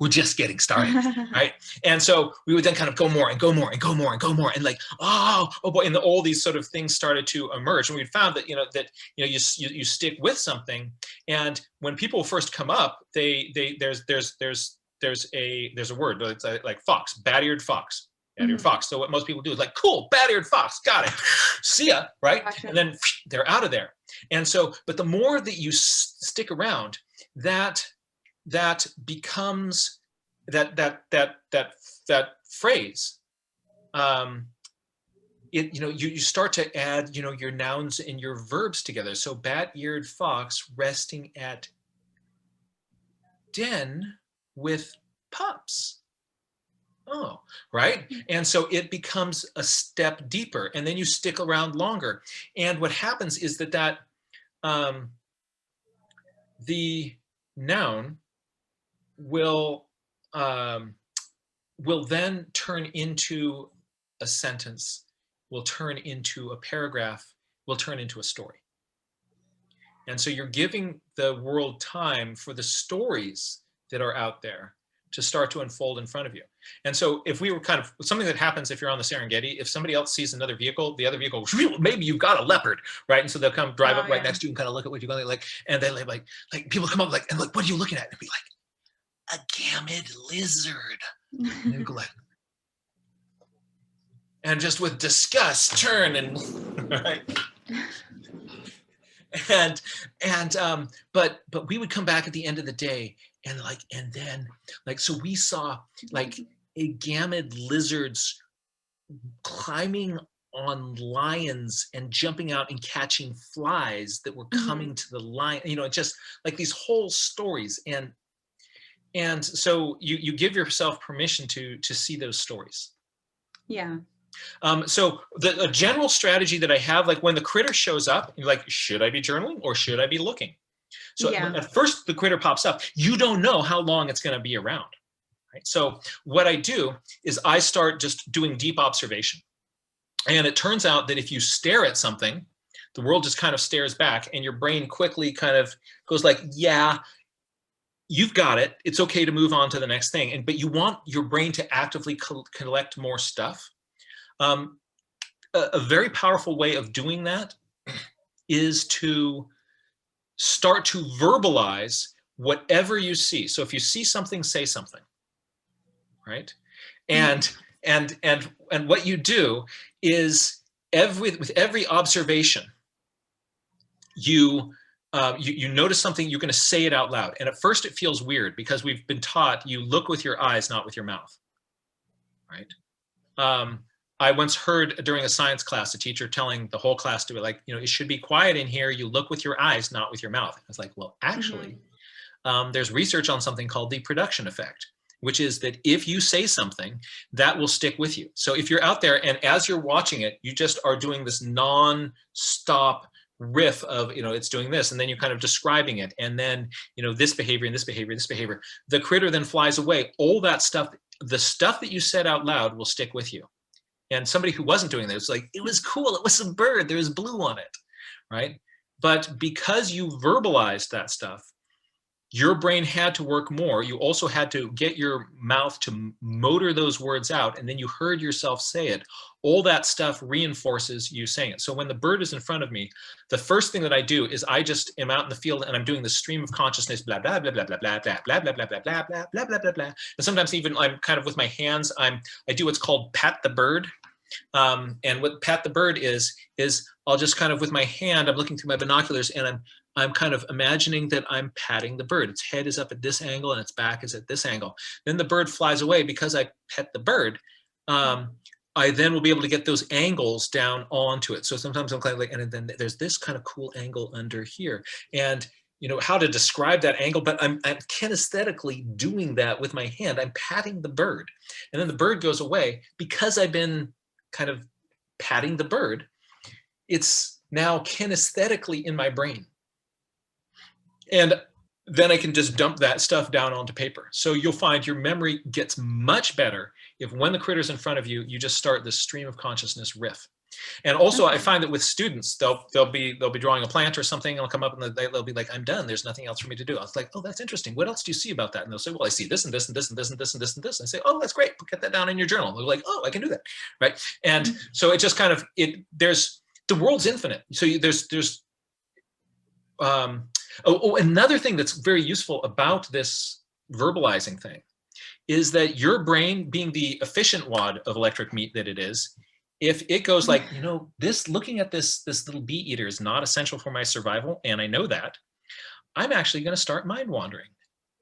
we're just getting started, right? And so we would then kind of go more and go more and go more and go more. And like, oh boy, and all these sort of things started to emerge. And we found that, you stick with something. And when people first come up, there's a word, it's like fox, bat-eared fox. Bat-eared fox. So what most people do is like, cool, bat-eared fox, got it. See ya, right? Gotcha. And then they're out of there. And so, but the more that you stick around, that becomes that phrase. You start to add, your nouns and your verbs together. So bat-eared fox resting at den with pups. Oh, right. And so it becomes a step deeper, and then you stick around longer. And what happens is that the noun will then turn into a sentence, will turn into a paragraph, will turn into a story. And so you're giving the world time for the stories that are out there to start to unfold in front of you. And so if we were kind of, something that happens if you're on the Serengeti, if somebody else sees another vehicle, the other vehicle, maybe you've got a leopard, right? And so they'll come drive up right next to you and kind of look at what you're going to like, and then like people come up and like, what are you looking at? And be like, a gamid lizard. And they go like, and just with disgust turn and, right? But we would come back at the end of the day and then so we saw like a gamid lizards climbing on lions and jumping out and catching flies that were coming to the lion, just like these whole stories. And so you give yourself permission to see those stories. Yeah. So a general strategy that I have, like when the critter shows up, you're like, should I be journaling or should I be looking? So at first the critter pops up, you don't know how long it's going to be around. Right? So what I do is I start just doing deep observation. And it turns out that if you stare at something, the world just kind of stares back and your brain quickly kind of goes like, yeah, you've got it. It's okay to move on to the next thing. But you want your brain to actively collect more stuff. A very powerful way of doing that is to start to verbalize whatever you see. So if you see something, say something, right? And what you do is with every observation, you notice something, you're going to say it out loud. And at first it feels weird because we've been taught you look with your eyes, not with your mouth, right? I once heard during a science class, a teacher telling the whole class to be like, you know, it should be quiet in here. You look with your eyes, not with your mouth. I was like, well, actually, there's research on something called the production effect, which is that if you say something, that will stick with you. So if you're out there and as you're watching it, you just are doing this non-stop riff of, you know, it's doing this, and then you're kind of describing it, and then, you know, this behavior and this behavior, this behavior, the critter then flies away. All that stuff, the stuff that you said out loud will stick with you. And somebody who wasn't doing this, like, it was cool, it was a bird, there was blue on it, right? But because you verbalized that stuff, your brain had to work more. You also had to get your mouth to motor those words out, and then you heard yourself say it. All that stuff reinforces you saying it. So when the bird is in front of me, the first thing that I do is I just am out in the field and I'm doing the stream of consciousness, blah, blah, blah, blah, blah, blah, blah, blah, blah, blah, blah, blah, blah, blah, blah, blah, blah. And sometimes even I'm kind of with my hands, I do what's called pat the bird. And what pat the bird is I'll just kind of with my hand, I'm looking through my binoculars and I'm kind of imagining that I'm patting the bird. Its head is up at this angle and its back is at this angle. Then the bird flies away. Because I pet the bird, I then will be able to get those angles down onto it. So sometimes I'm kind of like, and then there's this kind of cool angle under here. And you know how to describe that angle, but I'm kinesthetically doing that with my hand. I'm patting the bird. And then the bird goes away. Because I've been kind of patting the bird, it's now kinesthetically in my brain. And then I can just dump that stuff down onto paper. So you'll find your memory gets much better if when the critter's in front of you, you just start this stream of consciousness riff. And also I find that with students, they'll be drawing a plant or something, and I'll come up and they'll be like, I'm done, there's nothing else for me to do. I was like, oh, that's interesting. What else do you see about that? And they'll say, well, I see this and this and this and this and this and this and this. And I say, oh, that's great. Get that down in your journal. And they're like, oh, I can do that. Right. And so it just kind of, the world's infinite. So there's another thing that's very useful about this verbalizing thing is that your brain, being the efficient wad of electric meat that it is, if it goes like, you know, looking at this little bee eater is not essential for my survival, and I know that, I'm actually going to start mind wandering.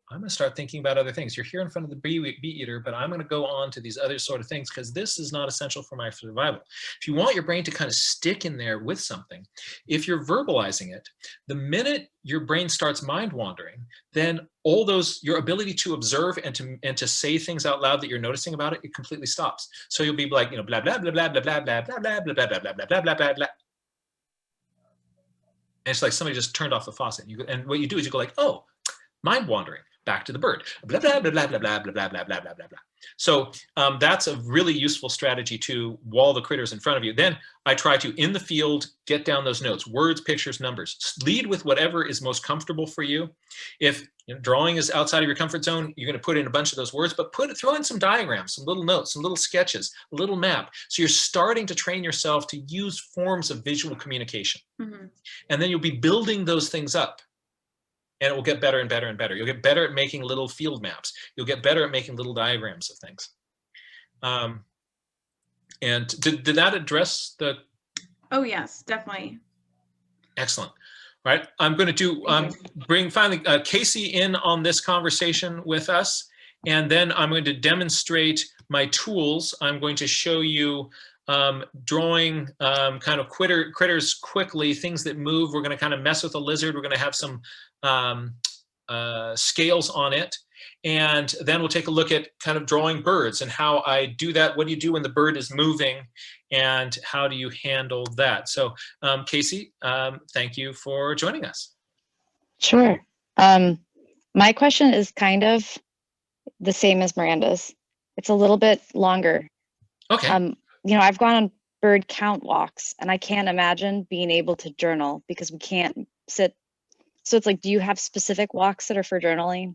I'm going to start thinking about other things. You're here in front of the bee eater, but I'm going to go on to these other sort of things because this is not essential for my survival. If you want your brain to kind of stick in there with something, if you're verbalizing it, the minute your brain starts mind wandering, then all those, your ability to observe and to say things out loud that you're noticing about it, it completely stops. So you'll be like, you know, blah, blah, blah, blah, blah, blah, blah, blah, blah, blah, blah, blah, blah, blah, blah, blah, blah. And it's like somebody just turned off the faucet. And what you do is you go like, oh, mind wandering. Back to the bird, blah, blah, blah, blah, blah, blah, blah, blah, blah, blah, blah, blah. So that's a really useful strategy to wall the critters in front of you. Then I try to, in the field, get down those notes, words, pictures, numbers. Lead with whatever is most comfortable for you. If drawing is outside of your comfort zone, you're going to put in a bunch of those words, but throw in some diagrams, some little notes, some little sketches, a little map. So you're starting to train yourself to use forms of visual communication. And then you'll be building those things up. And it will get better and better and better. You'll get better at making little field maps. You'll get better at making little diagrams of things. And did that address the? Oh, yes, definitely. Excellent. All right, I'm going to bring finally Casey in on this conversation with us. And then I'm going to demonstrate my tools. I'm going to show you drawing kind of critters quickly, things that move. We're going to kind of mess with a lizard. We're going to have some scales on it. And then we'll take a look at kind of drawing birds and how I do that. What do you do when the bird is moving? And how do you handle that? So Casey, thank you for joining us. Sure. My question is kind of the same as Miranda's. It's a little bit longer. Okay. You know, I've gone on bird count walks and I can't imagine being able to journal because we can't sit. So it's like, do you have specific walks that are for journaling?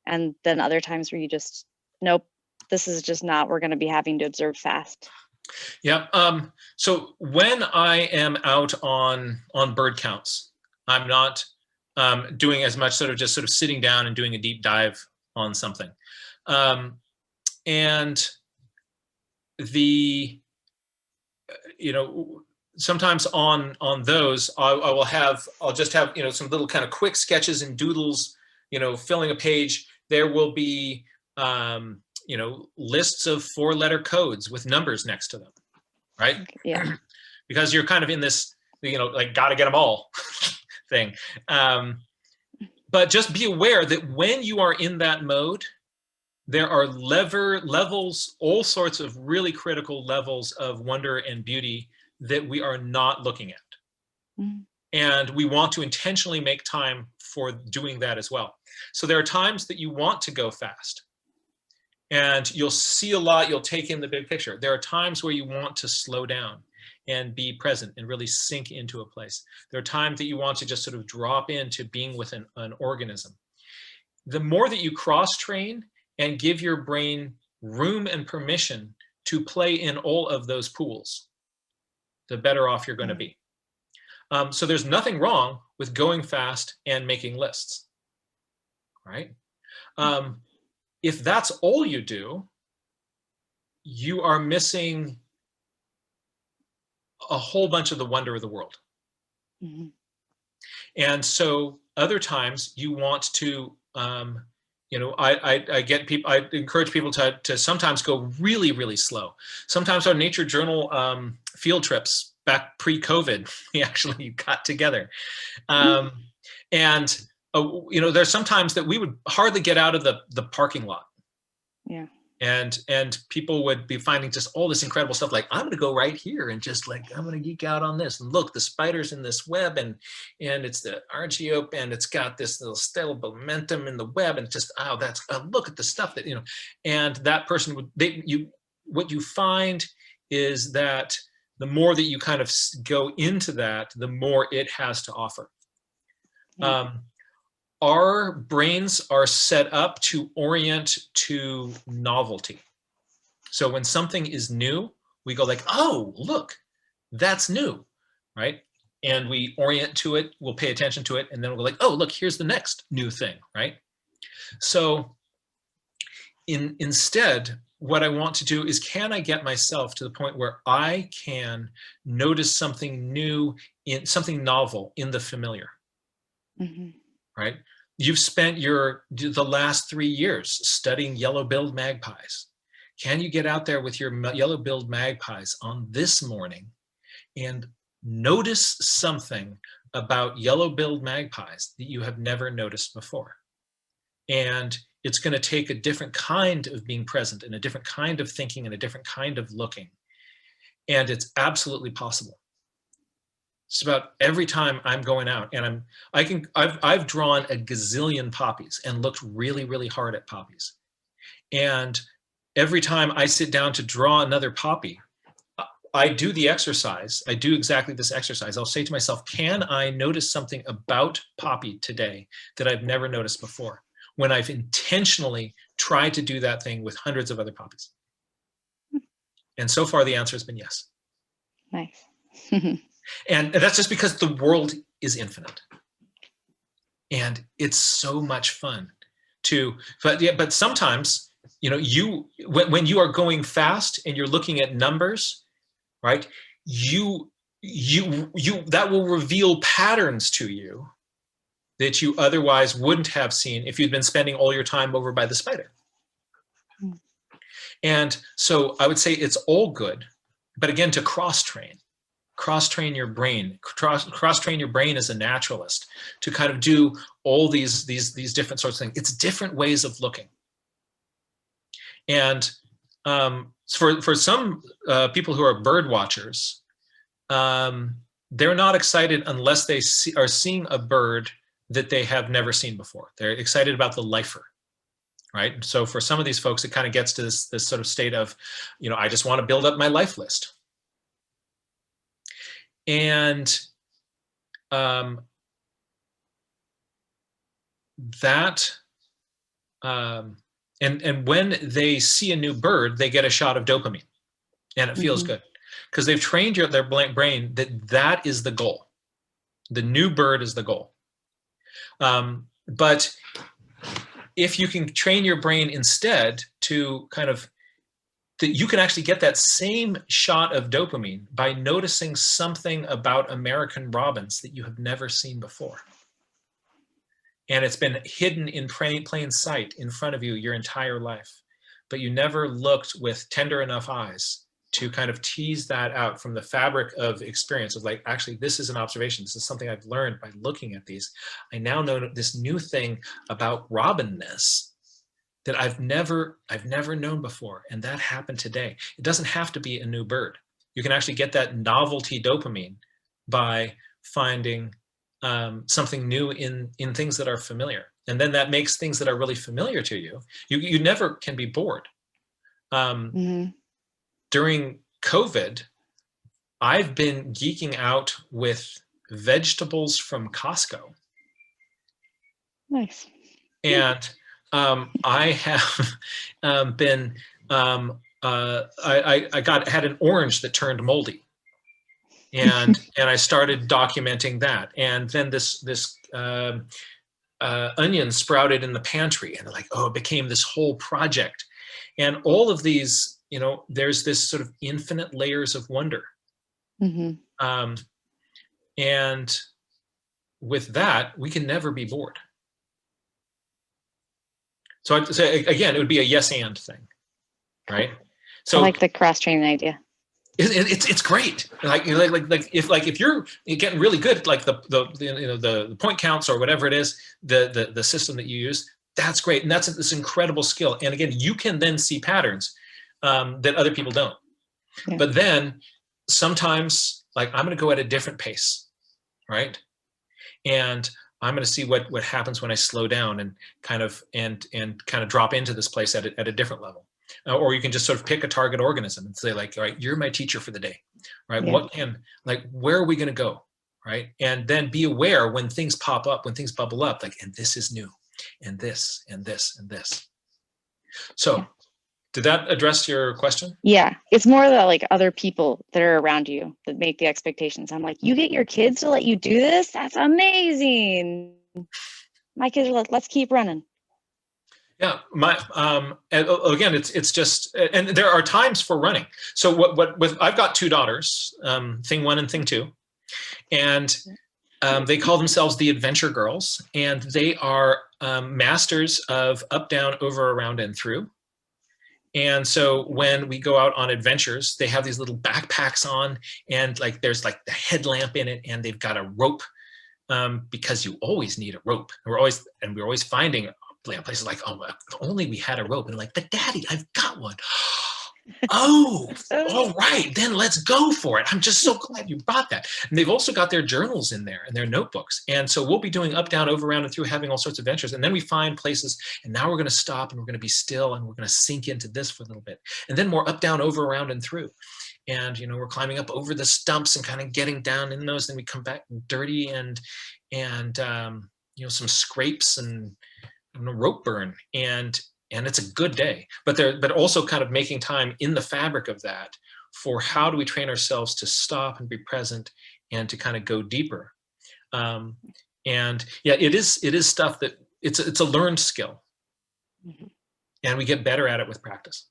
And then other times where you just, nope, this is just not, we're going to be having to observe fast. Yeah. So when I am out on bird counts, I'm not doing as much sort of sitting down and doing a deep dive on something. And you know, sometimes on those, I'll just have, you know, some little kind of quick sketches and doodles, you know, filling a page. There will be, you know, lists of 4-letter codes with numbers next to them, right? Yeah. Because you're kind of in this, you know, like, gotta get them all thing. But just be aware that when you are in that mode, there are levels, all sorts of really critical levels of wonder and beauty that we are not looking at. Mm-hmm. And we want to intentionally make time for doing that as well. So there are times that you want to go fast and you'll see a lot, you'll take in the big picture. There are times where you want to slow down and be present and really sink into a place. There are times that you want to just sort of drop into being with an organism. The more that you cross-train and give your brain room and permission to play in all of those pools, the better off you're going to be. So there's nothing wrong with going fast and making lists, right? If that's all you do, you are missing a whole bunch of the wonder of the world. Mm-hmm. And so other times you want to, you know, I get people, I encourage people to sometimes go really, really slow. Sometimes our nature journal field trips back pre-COVID, we actually got together. And, you know, there's sometimes that we would hardly get out of the parking lot. Yeah. And people would be finding just all this incredible stuff. Like, I'm going to go right here and just like, I'm going to geek out on this. And look, the spider's in this web, and it's the argiope, and it's got this little stellar momentum in the web, and just, oh, that's, look at the stuff that, you know, and that person would, what you find is that the more that you kind of go into that, the more it has to offer. Yeah. Our brains are set up to orient to novelty. So when something is new, we go like, oh, look, that's new, right? And we orient to it, we'll pay attention to it, and then we'll go like, oh, look, here's the next new thing, right? So instead, what I want to do is, can I get myself to the point where I can notice something new, something novel in the familiar? Mm-hmm. Right? You've spent the last 3 years studying yellow-billed magpies. Can you get out there with your yellow-billed magpies on this morning and notice something about yellow-billed magpies that you have never noticed before? And it's going to take a different kind of being present and a different kind of thinking and a different kind of looking. And it's absolutely possible. It's about every time I'm going out, and I've drawn a gazillion poppies and looked really, really hard at poppies. And every time I sit down to draw another poppy, I do the exercise. I do exactly this exercise. I'll say to myself, can I notice something about poppy today that I've never noticed before, when I've intentionally tried to do that thing with hundreds of other poppies? And so far the answer has been yes. Nice. And that's just because the world is infinite. And it's so much fun but sometimes, you know, when you are going fast and you're looking at numbers, right? That will reveal patterns to you that you otherwise wouldn't have seen if you'd been spending all your time over by the spider. And so I would say it's all good, but again, to cross-train your brain, cross-train your brain as a naturalist to kind of do all these different sorts of things. It's different ways of looking. And for some people who are bird watchers, they're not excited unless they are seeing a bird that they have never seen before. They're excited about the lifer, right? So for some of these folks, it kind of gets to this sort of state of, you know, I just want to build up my life list. And and when they see a new bird, they get a shot of dopamine, and it feels good because they've trained their brain that is the goal. The new bird is the goal. But if you can train your brain instead to kind of that you can actually get that same shot of dopamine by noticing something about American robins that you have never seen before. And it's been hidden in plain sight in front of you your entire life, but you never looked with tender enough eyes to kind of tease that out from the fabric of experience of like, actually, this is an observation. This is something I've learned by looking at these. I now know this new thing about robinness that I've never known before. And that happened today. It doesn't have to be a new bird. You can actually get that novelty dopamine by finding something new in things that are familiar. And then that makes things that are really familiar to you. You never can be bored. During COVID, I've been geeking out with vegetables from Costco. Nice. And I have been, I had an orange that turned moldy. And I started documenting that. And then this onion sprouted in the pantry, and like, oh, it became this whole project. And all of these, you know, there's this sort of infinite layers of wonder. And with that, we can never be bored. So I'd say, again, it would be a yes and thing, right? So I like the cross-training idea. It's great. Like if you're getting really good at like the point counts or whatever it is, the system that you use, that's great, and that's this incredible skill. And again, you can then see patterns that other people don't. Yeah. But then sometimes, like, I'm going to go at a different pace, right? And I'm going to see what happens when I slow down and kind of drop into this place at a different level. Or you can just sort of pick a target organism and say, like, all right, you're my teacher for the day, right? Yeah. Where are we going to go, right? And then be aware when things pop up, when things bubble up, like, and this is new, and this, and this, and this. So yeah. Did that address your question? Yeah, it's more the like other people that are around you that make the expectations. I'm like, you get your kids to let you do this? That's amazing. My kids are like, let's keep running. Yeah, again, it's just, and there are times for running. So I've got two daughters, thing one and thing two, and they call themselves the Adventure Girls, and they are masters of up, down, over, around, and through. And so when we go out on adventures, they have these little backpacks on, and like there's like the headlamp in it, and they've got a rope, because you always need a rope. We're always finding places like, oh, if only we had a rope. And I'm like, but Daddy, I've got one. Oh, all right, then let's go for it. I'm just so glad you brought that. And they've also got their journals in there and their notebooks. And so we'll be doing up, down, over, around, and through, having all sorts of adventures. And then we find places, and now we're going to stop, and we're going to be still, and we're going to sink into this for a little bit. And then more up, down, over, around, and through. And, you know, we're climbing up over the stumps and kind of getting down in those. Then we come back dirty and you know, some scrapes and rope burn, and it's a good day. But also kind of making time in the fabric of that for how do we train ourselves to stop and be present and to kind of go deeper. And yeah, it is stuff that it's a learned skill, and we get better at it with practice.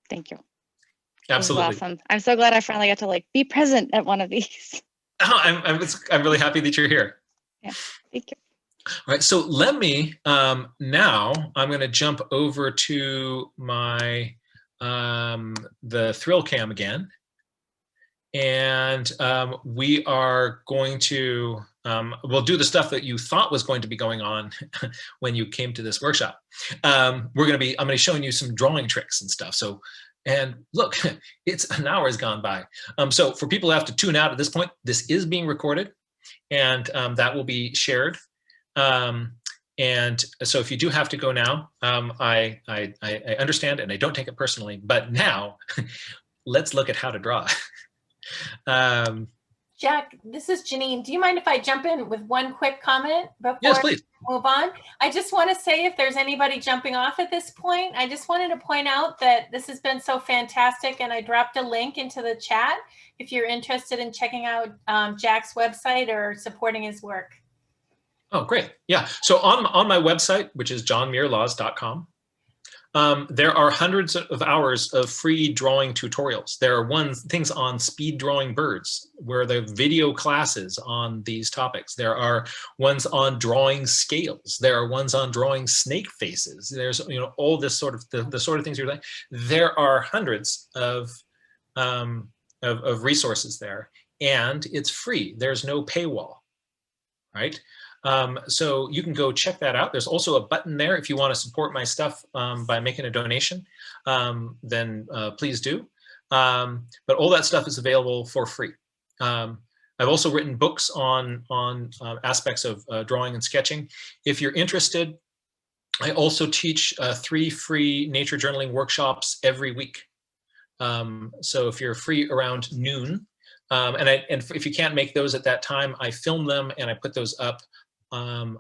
Thank you. Absolutely. Awesome. I'm so glad I finally got to like be present at one of these. Oh, I'm really happy that you're here. Yeah, thank you. All right, so let me, now I'm going to jump over to my, the Thrill Cam again. And we are going to, we'll do the stuff that you thought was going to be going on when you came to this workshop. I'm going to be showing you some drawing tricks and stuff. So, and look, it's an hour has gone by. So for people who have to tune out at this point, this is being recorded, and that will be shared. And so if you do have to go now, I understand, and I don't take it personally, but now let's look at how to draw. Jack, this is Janine. Do you mind if I jump in with one quick comment before yes, please. we move on? I just want to say, if there's anybody jumping off at this point, I just wanted to point out that this has been so fantastic, and I dropped a link into the chat if you're interested in checking out Jack's website or supporting his work. Oh, great. Yeah. So on my website, which is johnmuirlaws.com, There are hundreds of hours of free drawing tutorials. There are things on speed drawing birds, where there are video classes on these topics. There are ones on drawing scales. There are ones on drawing snake faces. There's, you know, all this sort of the sort of things you're like. There are hundreds of resources there, and it's free. There's no paywall, right? So you can go check that out. There's also a button there if you want to support my stuff by making a donation, then please do. But all that stuff is available for free. I've also written books on aspects of drawing and sketching. If you're interested, I also teach 3 free nature journaling workshops every week. So if you're free around noon, and if you can't make those at that time, I film them and I put those up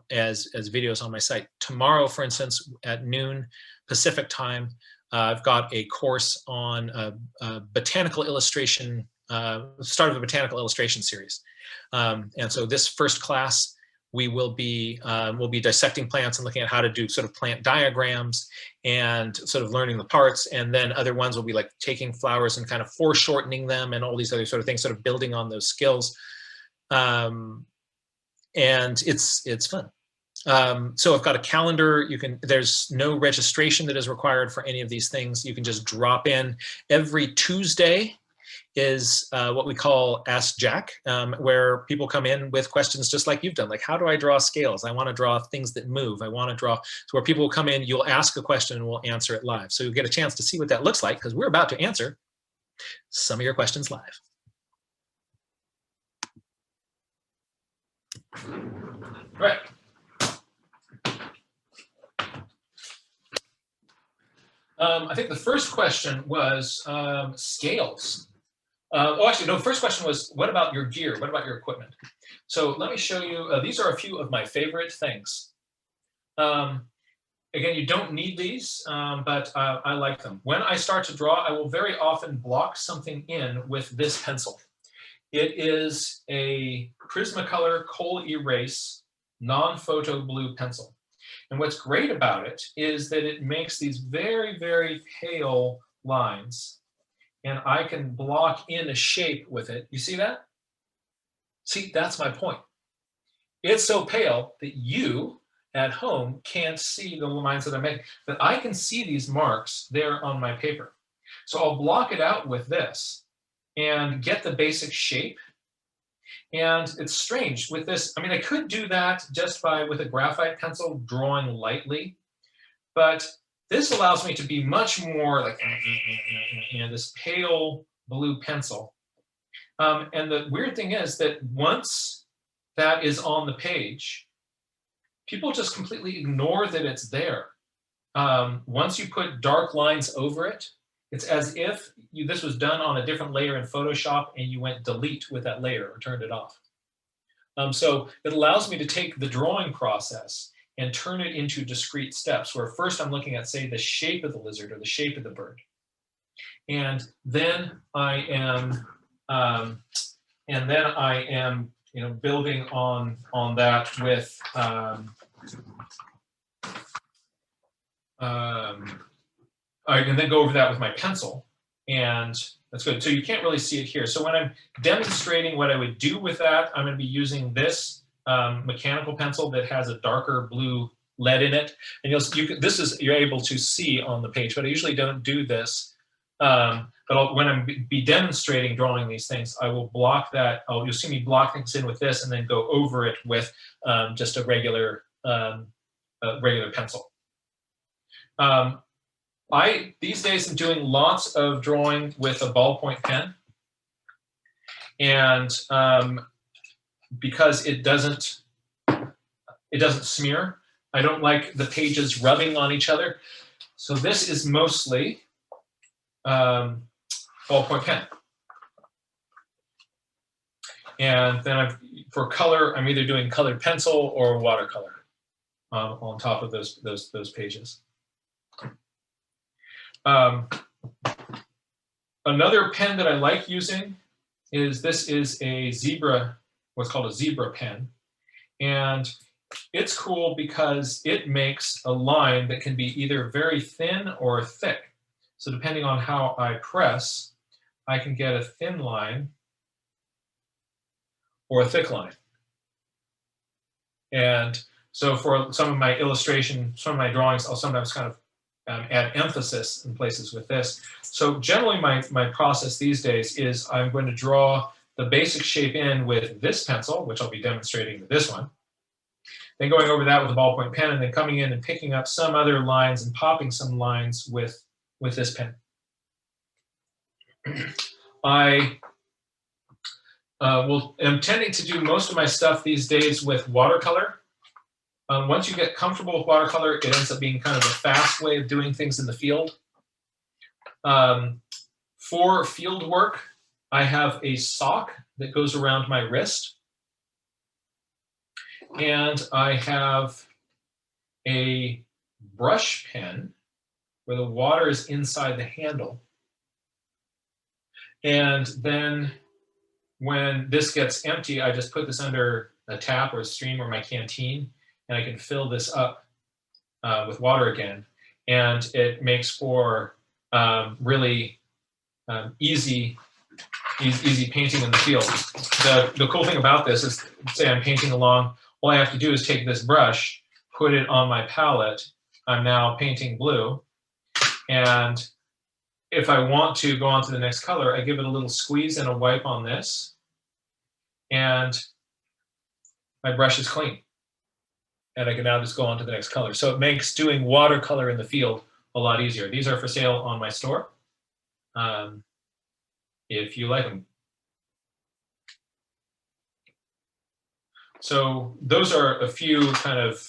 as videos on my site. Tomorrow, for instance, at noon Pacific time, I've got a course on botanical illustration, start of a botanical illustration series. And so this first class, we'll be dissecting plants and looking at how to do sort of plant diagrams and sort of learning the parts. And then other ones will be like taking flowers and kind of foreshortening them and all these other sort of things, sort of building on those skills. And it's fun. So I've got a calendar. There's no registration that is required for any of these things. You can just drop in. Every Tuesday is what we call Ask Jack, where people come in with questions just like you've done. Like, how do I draw scales? I want to draw things that move. I want to draw. So where people will come in, you'll ask a question and we'll answer it live. So you'll get a chance to see what that looks like, because we're about to answer some of your questions live. Right. I think the first question was scales. Oh, actually, no, first question was, what about your gear? What about your equipment? So let me show you, these are a few of my favorite things. Again, you don't need these, but I like them. When I start to draw, I will very often block something in with this pencil. It is a Prismacolor Kohl Erase non-photo blue pencil. And what's great about it is that it makes these very, very pale lines. And I can block in a shape with it. You see that? See, that's my point. It's so pale that you at home can't see the lines that I make, but I can see these marks there on my paper. So I'll block it out with this and get the basic shape. And it's strange with this. I mean, I could do that just with a graphite pencil drawing lightly, but this allows me to be much more like this pale blue pencil. And the weird thing is that once that is on the page, people just completely ignore that it's there. Once you put dark lines over it, it's as if this was done on a different layer in Photoshop and you went delete with that layer or turned it off. So it allows me to take the drawing process and turn it into discrete steps, where first I'm looking at, say, the shape of the lizard or the shape of the bird. And then I am, building on that with, I can then go over that with my pencil, and that's good. So you can't really see it here. So when I'm demonstrating what I would do with that, I'm going to be using this mechanical pencil that has a darker blue lead in it. And you're able to see on the page, but I usually don't do this. But when I'm demonstrating drawing these things, I will block that. You'll see me block things in with this and then go over it with just a regular pencil. These days I'm doing lots of drawing with a ballpoint pen, and because it doesn't smear, I don't like the pages rubbing on each other. So this is mostly ballpoint pen. And then for color, I'm either doing colored pencil or watercolor on top of those pages. Another pen that I like using is a zebra, what's called a zebra pen. And it's cool because it makes a line that can be either very thin or thick. So depending on how I press, I can get a thin line or a thick line. And so for some of my illustration, some of my drawings, I'll sometimes kind of add emphasis in places with this. So generally my process these days is I'm going to draw the basic shape in with this pencil, which I'll be demonstrating with this one. Then going over that with a ballpoint pen, and then coming in and picking up some other lines and popping some lines with this pen. I am tending to do most of my stuff these days with watercolor. Once you get comfortable with watercolor, it ends up being kind of a fast way of doing things in the field. For field work, I have a sock that goes around my wrist. And I have a brush pen where the water is inside the handle. And then when this gets empty, I just put this under a tap or a stream or my canteen, and I can fill this up with water again. And it makes for really easy painting in the field. The cool thing about this is, say I'm painting along, all I have to do is take this brush, put it on my palette. I'm now painting blue. And if I want to go on to the next color, I give it a little squeeze and a wipe on this. And my brush is clean. And I can now just go on to the next color. So it makes doing watercolor in the field a lot easier. These are for sale on my store, if you like them. So those are a few kind of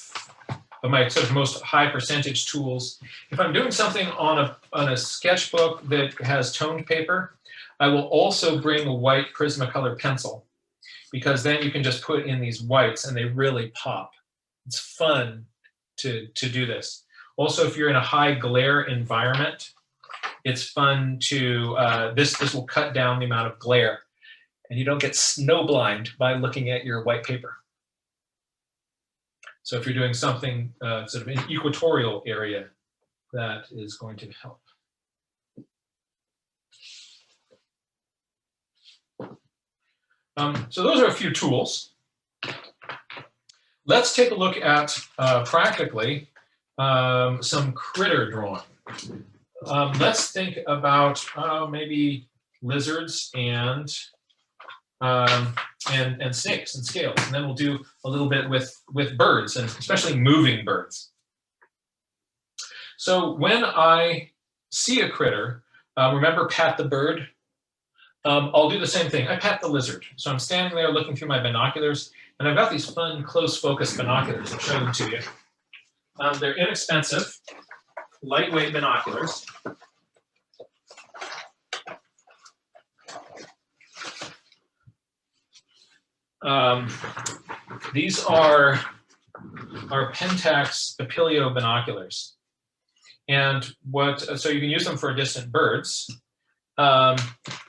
my sort of most high percentage tools. If I'm doing something on a sketchbook that has toned paper, I will also bring a white Prismacolor pencil, because then you can just put in these whites and they really pop. It's fun to do this. Also, if you're in a high glare environment, it's fun to, this will cut down the amount of glare, and you don't get snowblind by looking at your white paper. So if you're doing something sort of in equatorial area, that is going to help. So those are a few tools. Let's take a look at practically some critter drawing. Let's think about maybe lizards and snakes and scales, and then we'll do a little bit with birds, and especially moving birds. So when I see a critter, remember pat the bird. I'll do the same thing. I pat the lizard. So I'm standing there looking through my binoculars, and I've got these fun close focus binoculars. I'll show them to you. They're inexpensive, lightweight binoculars. These are Pentax Papilio binoculars. And so you can use them for distant birds. But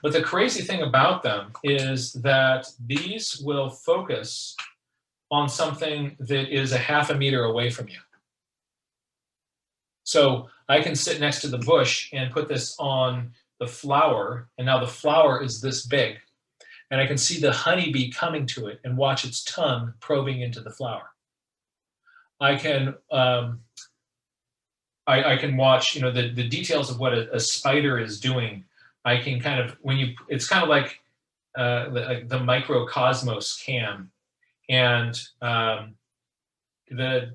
the crazy thing about them is that these will focus on something that is a half a meter away from you. So I can sit next to the bush and put this on the flower, and now the flower is this big. And I can see the honeybee coming to it and watch its tongue probing into the flower. I can watch, the details of what a spider is doing. I can kind of, it's kind of like the microcosmos cam, and the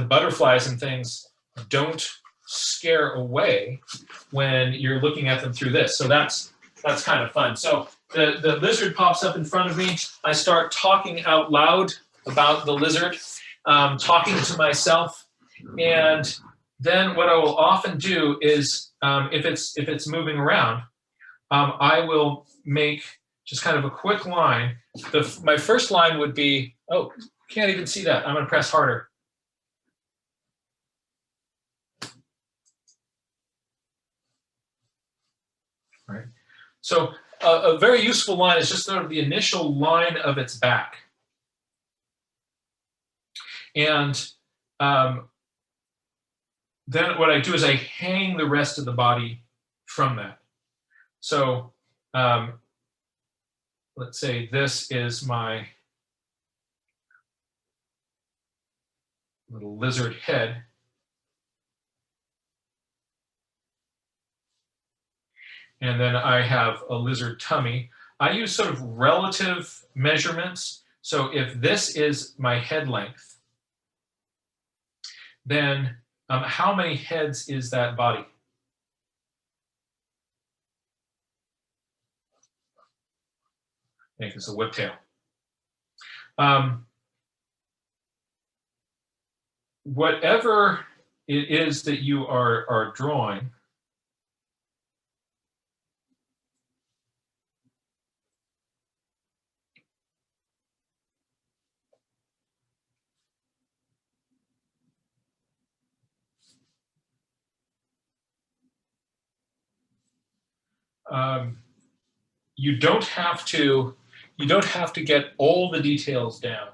butterflies and things don't scare away when you're looking at them through this. So that's kind of fun. So the lizard pops up in front of me. I start talking out loud about the lizard, talking to myself, and then what I will often do is, if it's moving around, I will make just kind of a quick line. My first line would be, oh, can't even see that. I'm going to press harder. All right. So a very useful line is just sort of the initial line of its back. And then what I do is I hang the rest of the body from that. So let's say this is my little lizard head. And then I have a lizard tummy. I use sort of relative measurements. So if this is my head length, then how many heads is that body? I think it's a whiptail. Whatever it is that you are drawing, you don't have to get all the details down.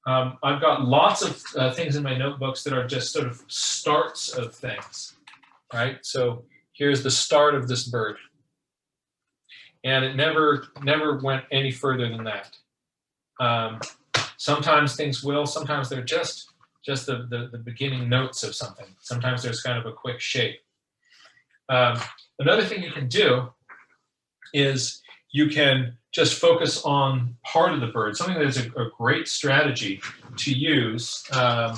I've got lots of things in my notebooks that are just sort of starts of things, right? So here's the start of this bird, and it never went any further than that. Sometimes things will. Sometimes they're just the beginning notes of something. Sometimes there's kind of a quick shape. Another thing you can do is you can just focus on part of the bird. Something that is a great strategy to use, I'll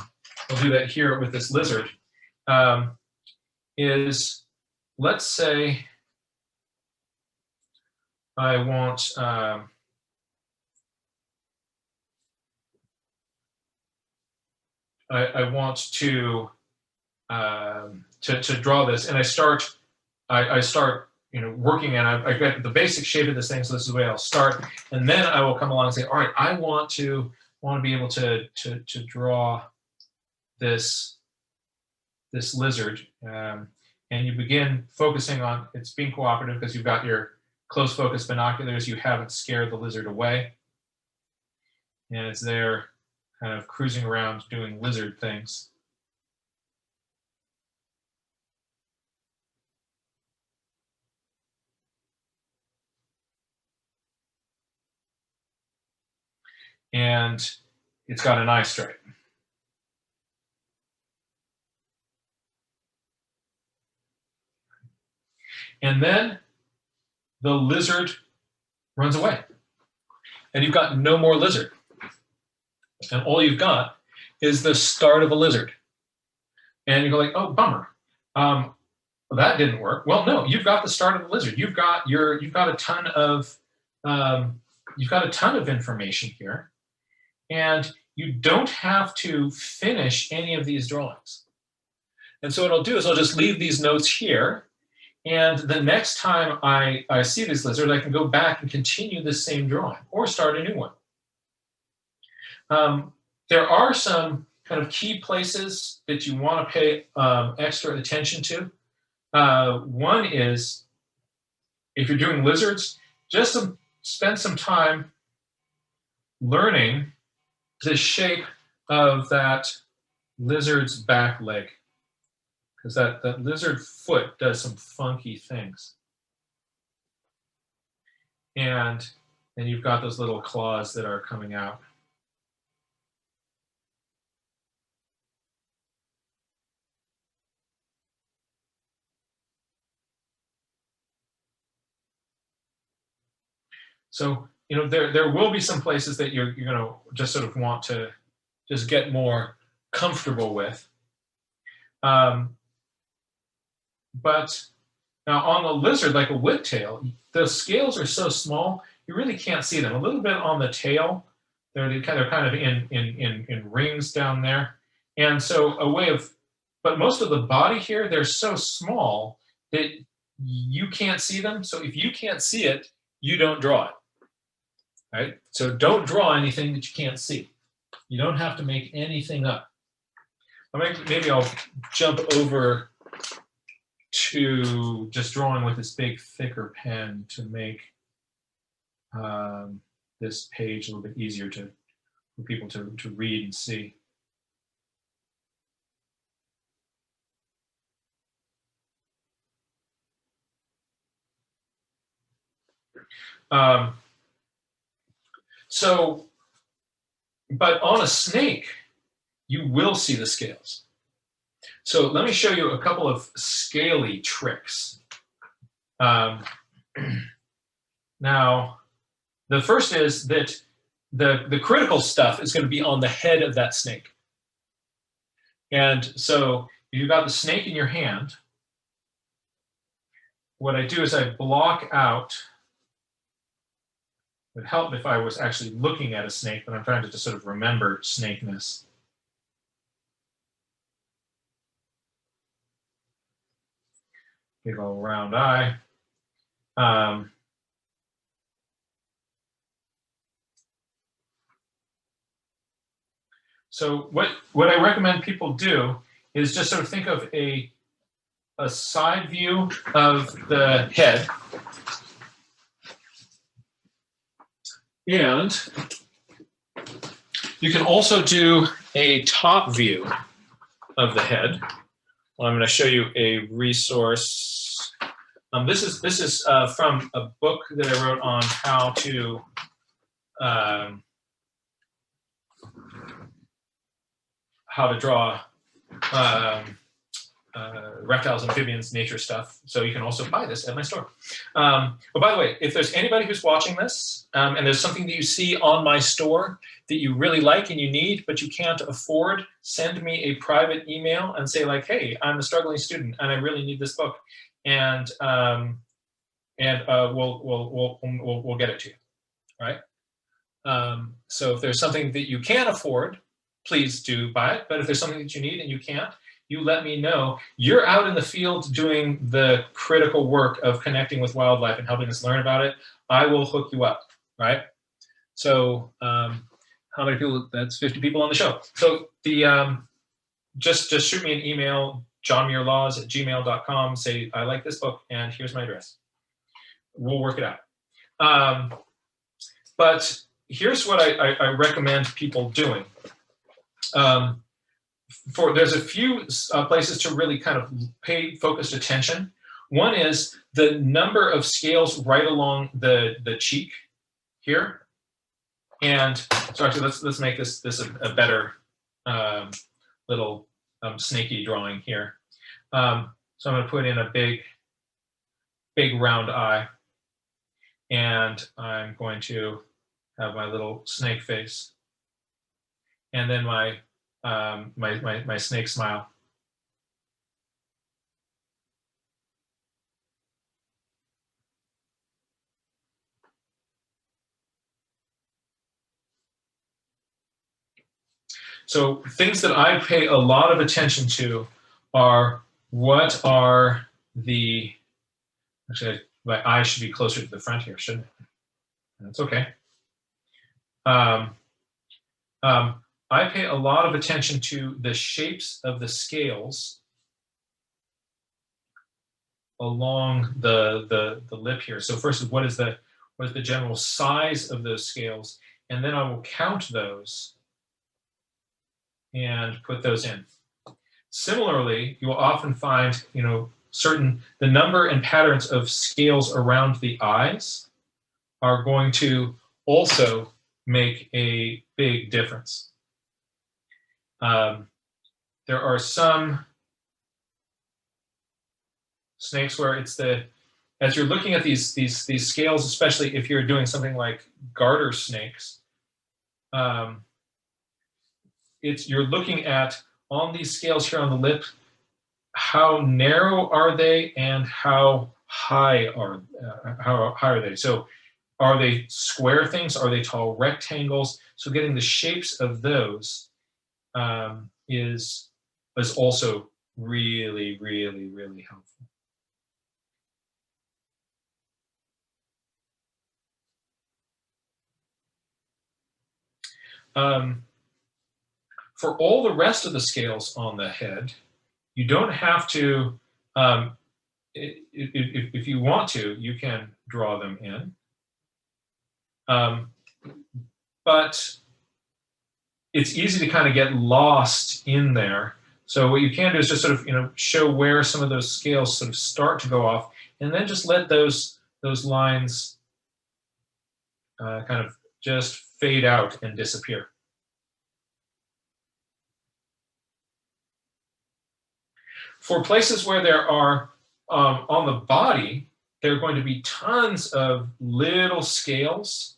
do that here with this lizard, is let's say I want I want to draw this, and I start working, and I get the basic shape of this thing, so this is the way I'll start, and then I will come along and say, all right, I want to be able to draw this lizard, and you begin focusing on it's being cooperative because you've got your close focus binoculars, you haven't scared the lizard away, and it's there kind of cruising around doing lizard things. And it's got an eye stripe. And then the lizard runs away. And you've got no more lizard. And all you've got is the start of a lizard. And you go like, oh, bummer. Well, that didn't work. Well, no, you've got the start of the lizard. You've got a ton of information here. And you don't have to finish any of these drawings. And so what I'll do is I'll just leave these notes here. And the next time I see this lizard, I can go back and continue the same drawing or start a new one. There are some kind of key places that you want to pay extra attention to. One is, if you're doing lizards, just spend some time learning the shape of that lizard's back leg, because that lizard foot does some funky things. And then you've got those little claws that are coming out. So, there will be some places that you're going to just sort of want to just get more comfortable with. But now on the lizard, like a whiptail, the scales are so small, you really can't see them. A little bit on the tail, they're kind of in rings down there. And so but most of the body here, they're so small that you can't see them. So if you can't see it, you don't draw it. Right? So don't draw anything that you can't see. You don't have to make anything up. Maybe I'll jump over to just drawing with this big, thicker pen to make this page a little bit easier to for people to read and see. But on a snake, you will see the scales. So let me show you a couple of scaly tricks. Now, the first is that the critical stuff is going to be on the head of that snake. And so you've got the snake in your hand. What I do is I block out. It would help if I was actually looking at a snake, but I'm trying to just sort of remember snakeness. Big old round eye. So what I recommend people do is just sort of think of a side view of the head. And you can also do a top view of the head. Well, I'm going to show you a resource. This is from a book that I wrote on how to draw reptiles, amphibians, nature stuff. So you can also buy this at my store. But by the way, if there's anybody who's watching this and there's something that you see on my store that you really like and you need, but you can't afford, send me a private email and say like, hey, I'm a struggling student and I really need this book. And we'll get it to you, right? So if there's something that you can afford, please do buy it. But if there's something that you need and you can't, you let me know. You're out in the field doing the critical work of connecting with wildlife and helping us learn about it. I will hook you up, right? So how many people? That's 50 people on the show. So the just shoot me an email, johnmuirlaws@gmail.com. Say, I like this book and here's my address. We'll work it out. But here's what I recommend people doing. There's a few places to really kind of pay focused attention. One is the number of scales right along the cheek here. And so actually let's make this a better little snaky drawing here. So I'm going to put in a big round eye, and I'm going to have my little snake face, and then my snake smile. So things that I pay a lot of attention to are what are the, actually my eye should be closer to the front here, shouldn't it? That's okay. I pay a lot of attention to the shapes of the scales along the lip here. So first, what is the general size of those scales, and then I will count those and put those in. Similarly, you will often find, the number and patterns of scales around the eyes are going to also make a big difference. There are some snakes where it's as you're looking at these scales, especially if you're doing something like garter snakes, you're looking at on these scales here on the lip, how narrow are they and how high are they? So are they square things? Are they tall rectangles? So getting the shapes of those is also really, really, really helpful. For all the rest of the scales on the head, you don't have to, if you want to, you can draw them in. But it's easy to kind of get lost in there. So what you can do is just sort of, show where some of those scales sort of start to go off, and then just let those lines kind of just fade out and disappear. For places where there are, on the body, there are going to be tons of little scales.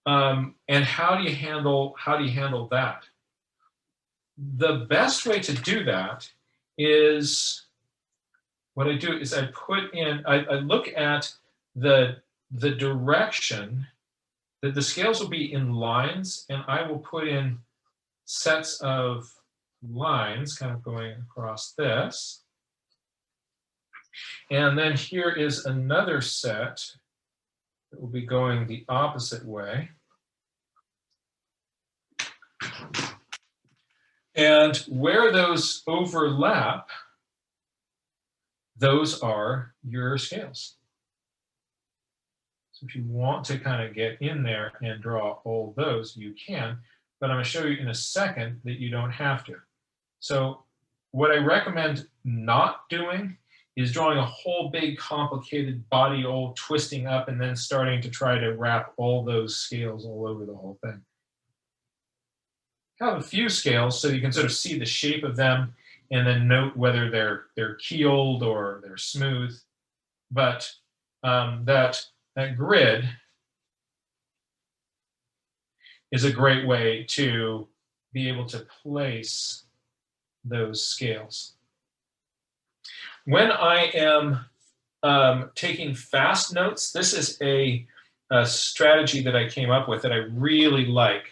And how do you handle that? The best way to do that is, what I do is I put in, I look at the direction that the scales will be in lines, and I will put in sets of lines kind of going across this. And then here is another set that will be going the opposite way. And where those overlap, those are your scales. So if you want to kind of get in there and draw all those, you can, but I'm going to show you in a second that you don't have to. So what I recommend not doing is drawing a whole big complicated body all twisting up and then starting to try to wrap all those scales all over the whole thing. Have a few scales so you can sort of see the shape of them and then note whether they're keeled or they're smooth. But that grid is a great way to be able to place those scales. When I am taking fast notes, this is a strategy that I came up with that I really like.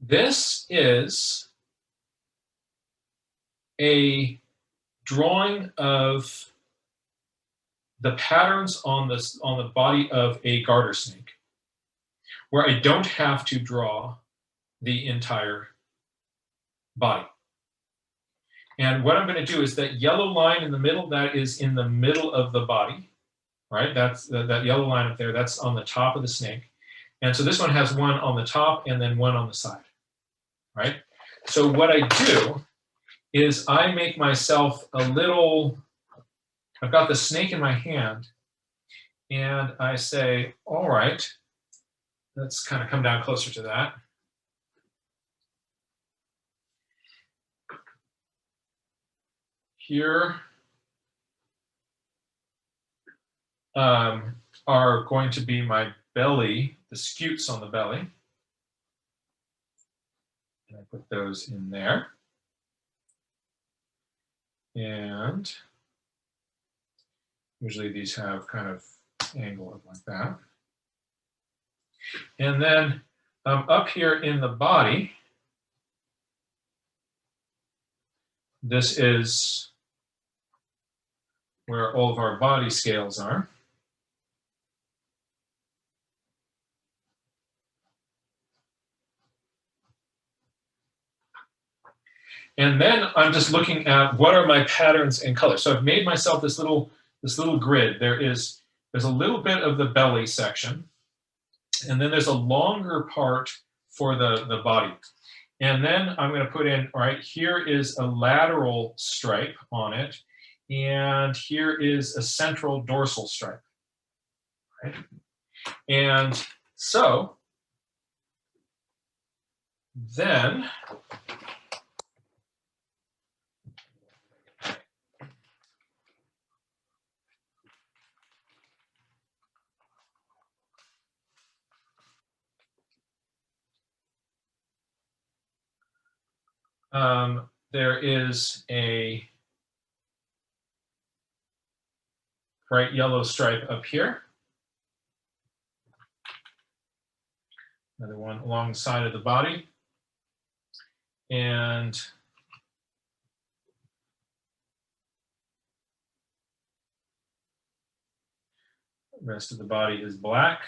This is a drawing of the patterns on the body of a garter snake, where I don't have to draw the entire body. And what I'm going to do is that yellow line in the middle, that is in the middle of the body, right? That's that yellow line up there, that's on the top of the snake. And so this one has one on the top and then one on the side, right? So what I do is I make myself a little, I've got the snake in my hand, and I say, all right, let's kind of come down closer to that. Here are going to be my belly, the scutes on the belly. And I put those in there. And usually these have kind of angle like that. And then up here in the body, this is where all of our body scales are. And then I'm just looking at what are my patterns and colors. So I've made myself this little grid. There's a little bit of the belly section, and then there's a longer part for the body. And then I'm going to put in, all right, here is a lateral stripe on it, and here is a central dorsal stripe. Right? And so then there is a bright yellow stripe up here. Another one along the side of the body. And the rest of the body is black.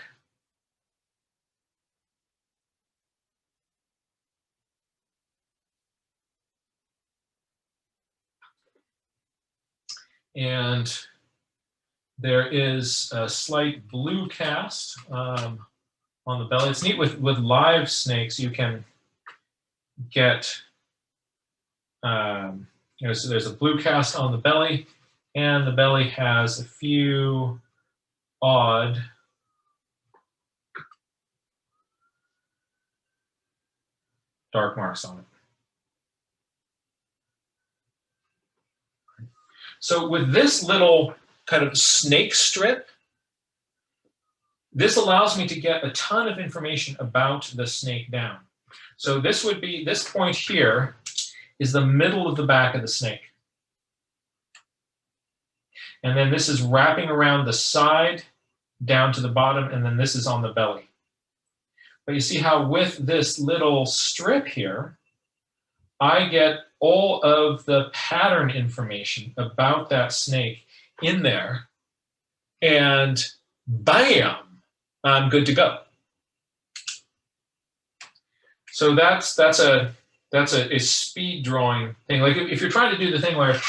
And There is a slight blue cast on the belly. It's neat with live snakes. You can get so there's a blue cast on the belly, and the belly has a few odd dark marks on it. So with this little kind of snake strip, this allows me to get a ton of information about the snake down. So this would be, this point here is the middle of the back of the snake. And then this is wrapping around the side down to the bottom, and then this is on the belly. But you see how with this little strip here, I get all of the pattern information about that snake in there, and bam, I'm good to go. So that's a speed drawing thing. Like if you're trying to do the thing where,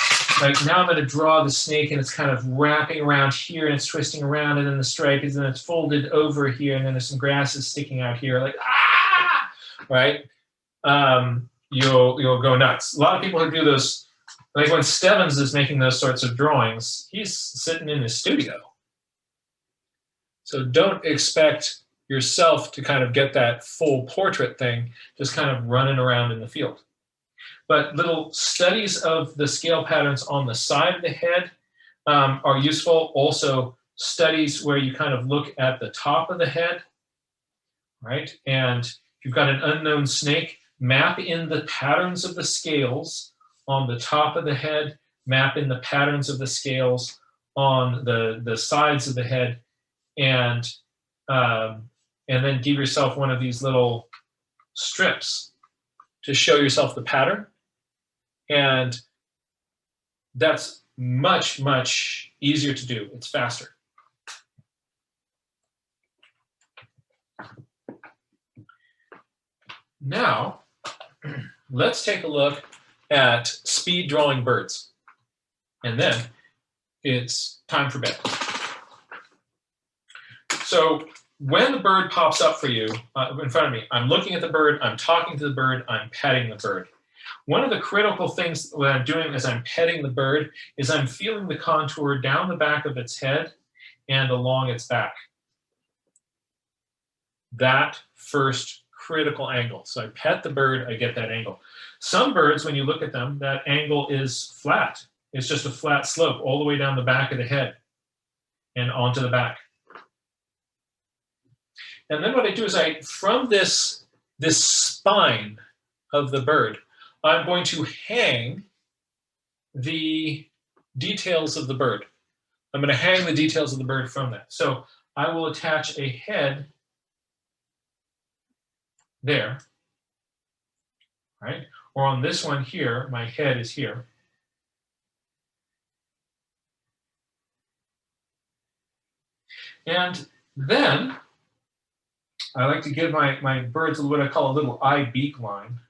like, now I'm going to draw the snake and it's kind of wrapping around here and it's twisting around, and then the stripe is, and it's folded over here, and then there's some grasses sticking out here, like right? You'll go nuts. A lot of people who do those, like when Stebbins is making those sorts of drawings, he's sitting in his studio. So don't expect yourself to kind of get that full portrait thing just kind of running around in the field. But little studies of the scale patterns on the side of the head are useful. Also, studies where you kind of look at the top of the head, right? And if you've got an unknown snake, map in the patterns of the scales on the top of the head, map in the patterns of the scales on the sides of the head, and then give yourself one of these little strips to show yourself the pattern. And that's much, much easier to do. It's faster. Now, let's take a look at speed drawing birds. And then it's time for bed. So when the bird pops up for you in front of me, I'm looking at the bird, I'm talking to the bird, I'm petting the bird. One of the critical things that I'm doing as I'm petting the bird is I'm feeling the contour down the back of its head and along its back. That first critical angle. So I pet the bird, I get that angle. Some birds, when you look at them, that angle is flat. It's just a flat slope all the way down the back of the head and onto the back. And then what I do is from this spine of the bird, I'm going to hang the details of the bird. I'm going to hang the details of the bird from that. So I will attach a head there, right? Or on this one here, my head is here. And then I like to give my birds what I call a little eye-beak line,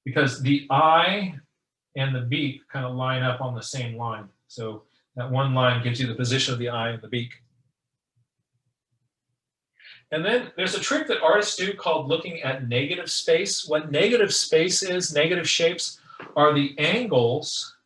because the eye and the beak kind of line up on the same line. So that one line gives you the position of the eye and the beak. And then there's a trick that artists do called looking at negative space. What negative space is, negative shapes, are the angles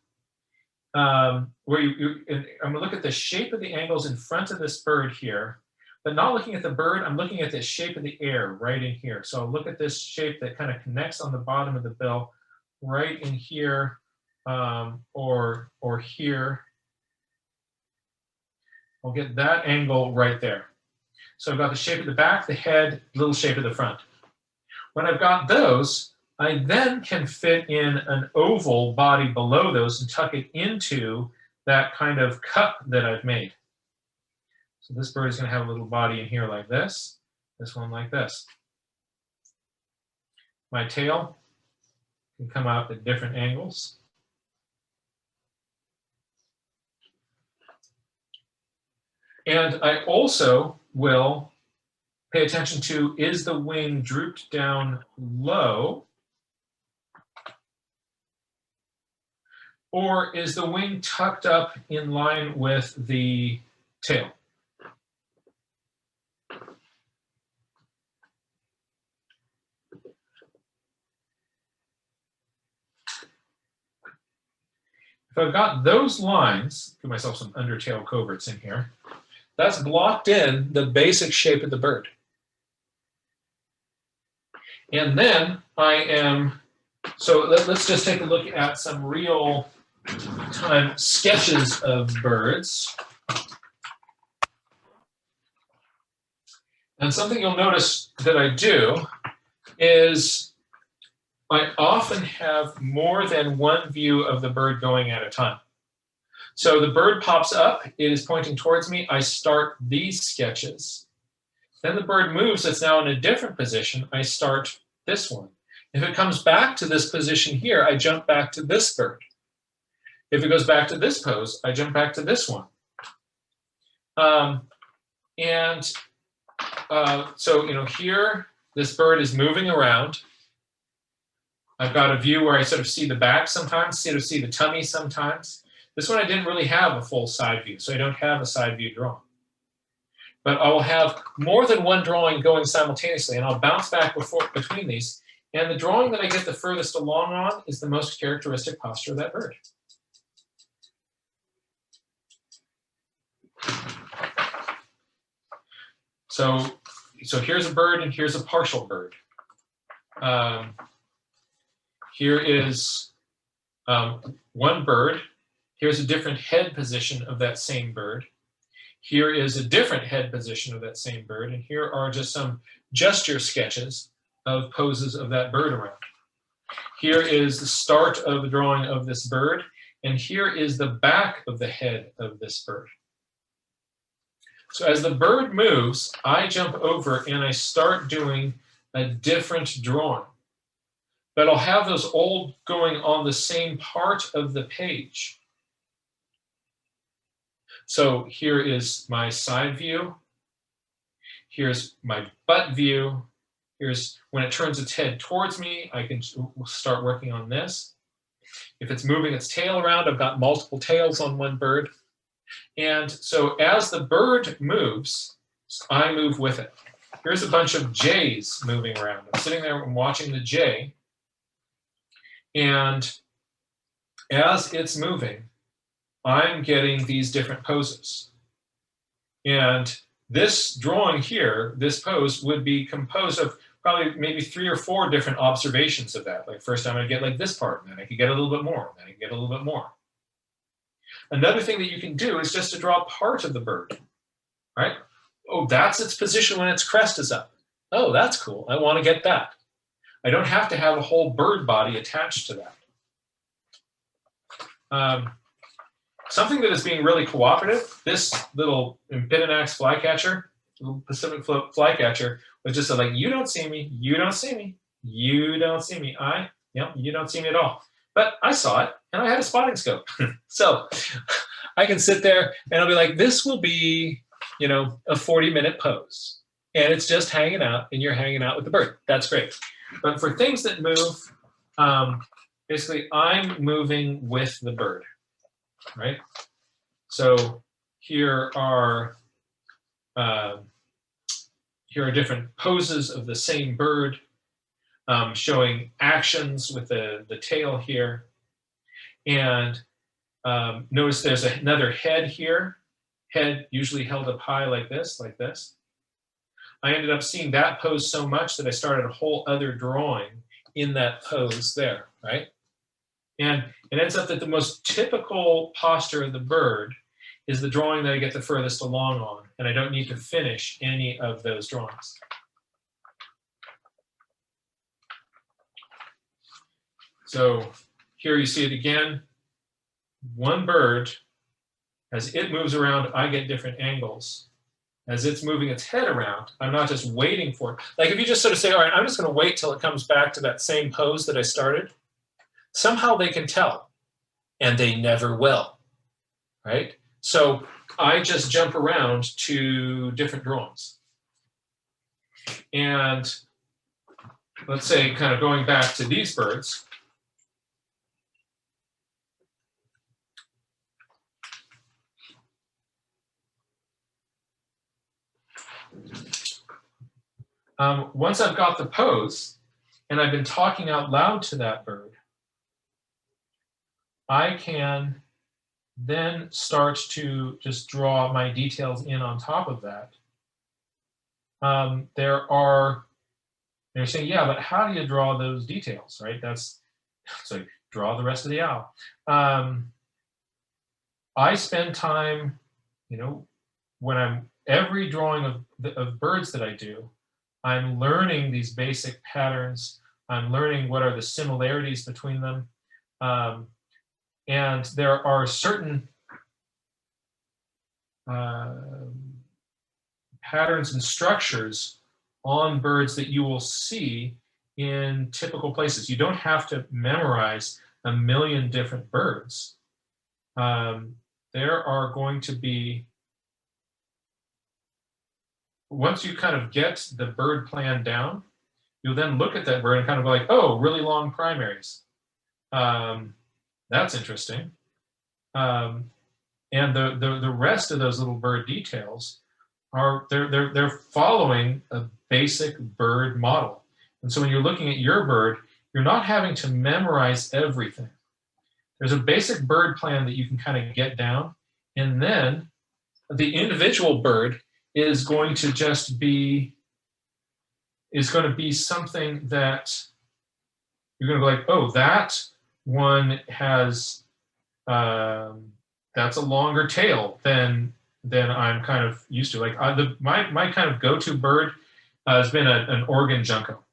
where I'm going to look at the shape of the angles in front of this bird here, but not looking at the bird, I'm looking at the shape of the air right in here. So I'll look at this shape that kind of connects on the bottom of the bill right in here, or here. I'll get that angle right there. So I've got the shape of the back, the head, little shape of the front. When I've got those, I then can fit in an oval body below those and tuck it into that kind of cup that I've made. So this bird is going to have a little body in here like this one like this. My tail can come out at different angles. And I also will pay attention to, is the wing drooped down low, Or is the wing tucked up in line with the tail? If I've got those lines, give myself some undertail coverts in here, that's blocked in the basic shape of the bird. And then I am, so let's just take a look at some real time sketches of birds. And something you'll notice that I do is I often have more than one view of the bird going at a time. So the bird pops up, it is pointing towards me, I start these sketches. Then the bird moves, it's now in a different position, I start this one. If it comes back to this position here, I jump back to this bird. If it goes back to this pose, I jump back to this one. So, you know, here, this bird is moving around. I've got a view where I sort of see the back sometimes, sort of see the tummy sometimes. This one I didn't really have a full side view, so I don't have a side view drawing. But I will have more than one drawing going simultaneously, and I'll bounce back between these. And the drawing that I get the furthest along on is the most characteristic posture of that bird. So here's a bird and here's a partial bird. Here is one bird. Here's a different head position of that same bird. Here is a different head position of that same bird. And here are just some gesture sketches of poses of that bird around. Here is the start of the drawing of this bird. And here is the back of the head of this bird. So as the bird moves, I jump over and I start doing a different drawing. But I'll have those all going on the same part of the page. So here is my side view. Here's my butt view. Here's when it turns its head towards me, I can start working on this. If it's moving its tail around, I've got multiple tails on one bird. And so as the bird moves, I move with it. Here's a bunch of jays moving around. I'm sitting there and watching the jay. And as it's moving, I'm getting these different poses. And this drawing here, this pose, would be composed of probably maybe 3 or 4 different observations of that. Like first I'm gonna get like this part, and then I could get a little bit more, and then I can get a little bit more. Another thing that you can do is just to draw part of the bird, right? Oh, that's its position when its crest is up. Oh, that's cool, I wanna get that. I don't have to have a whole bird body attached to that. Something that is being really cooperative, this little Impidinax flycatcher, little Pacific flycatcher, was just like, you don't see me, you don't see me, you don't see me. You don't see me at all. But I saw it, and I had a spotting scope. So I can sit there, and I'll be like, this will be, you know, a 40-minute pose. And it's just hanging out, and you're hanging out with the bird. That's great. But for things that move, basically, I'm moving with the bird. Right? So here are different poses of the same bird, showing actions with the tail here. And notice there's another head here, head usually held up high like this, like this. I ended up seeing that pose so much that I started a whole other drawing in that pose there, right? And it ends up that the most typical posture of the bird is the drawing that I get the furthest along on, and I don't need to finish any of those drawings. So here you see it again. One bird, as it moves around, I get different angles. As it's moving its head around, I'm not just waiting for it. Like if you just sort of say, all right, I'm just going to wait till it comes back to that same pose that I started, somehow they can tell, and they never will, right? So I just jump around to different drawings. And let's say, kind of going back to these birds, Once I've got the pose and I've been talking out loud to that bird, I can then start to just draw my details in on top of that. They're saying, yeah, but how do you draw those details, right? It's like, draw the rest of the owl. I spend time, when every drawing of birds that I do, I'm learning these basic patterns. I'm learning what are the similarities between them. And there are certain patterns and structures on birds that you will see in typical places. You don't have to memorize a million different birds. There are going to be, once you kind of get the bird plan down, you'll then look at that bird and kind of like, oh, really long primaries. That's interesting. And the rest of those little bird details are, they're following a basic bird model. And so when you're looking at your bird, you're not having to memorize everything. There's a basic bird plan that you can kind of get down, and then the individual bird is going to just be, something that you're going to be like, oh, that one has, that's a longer tail than I'm kind of used to. Like my kind of go-to bird has been an Oregon junco.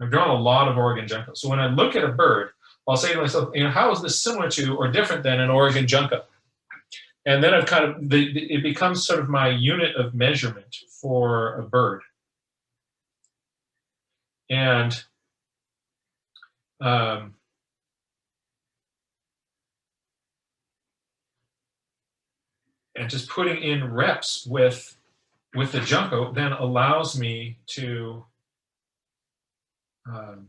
I've drawn a lot of Oregon junco. So when I look at a bird, I'll say to myself, how is this similar to or different than an Oregon junco? And then I've kind of, it becomes sort of my unit of measurement for a bird. And just putting in reps with the junco then allows me to have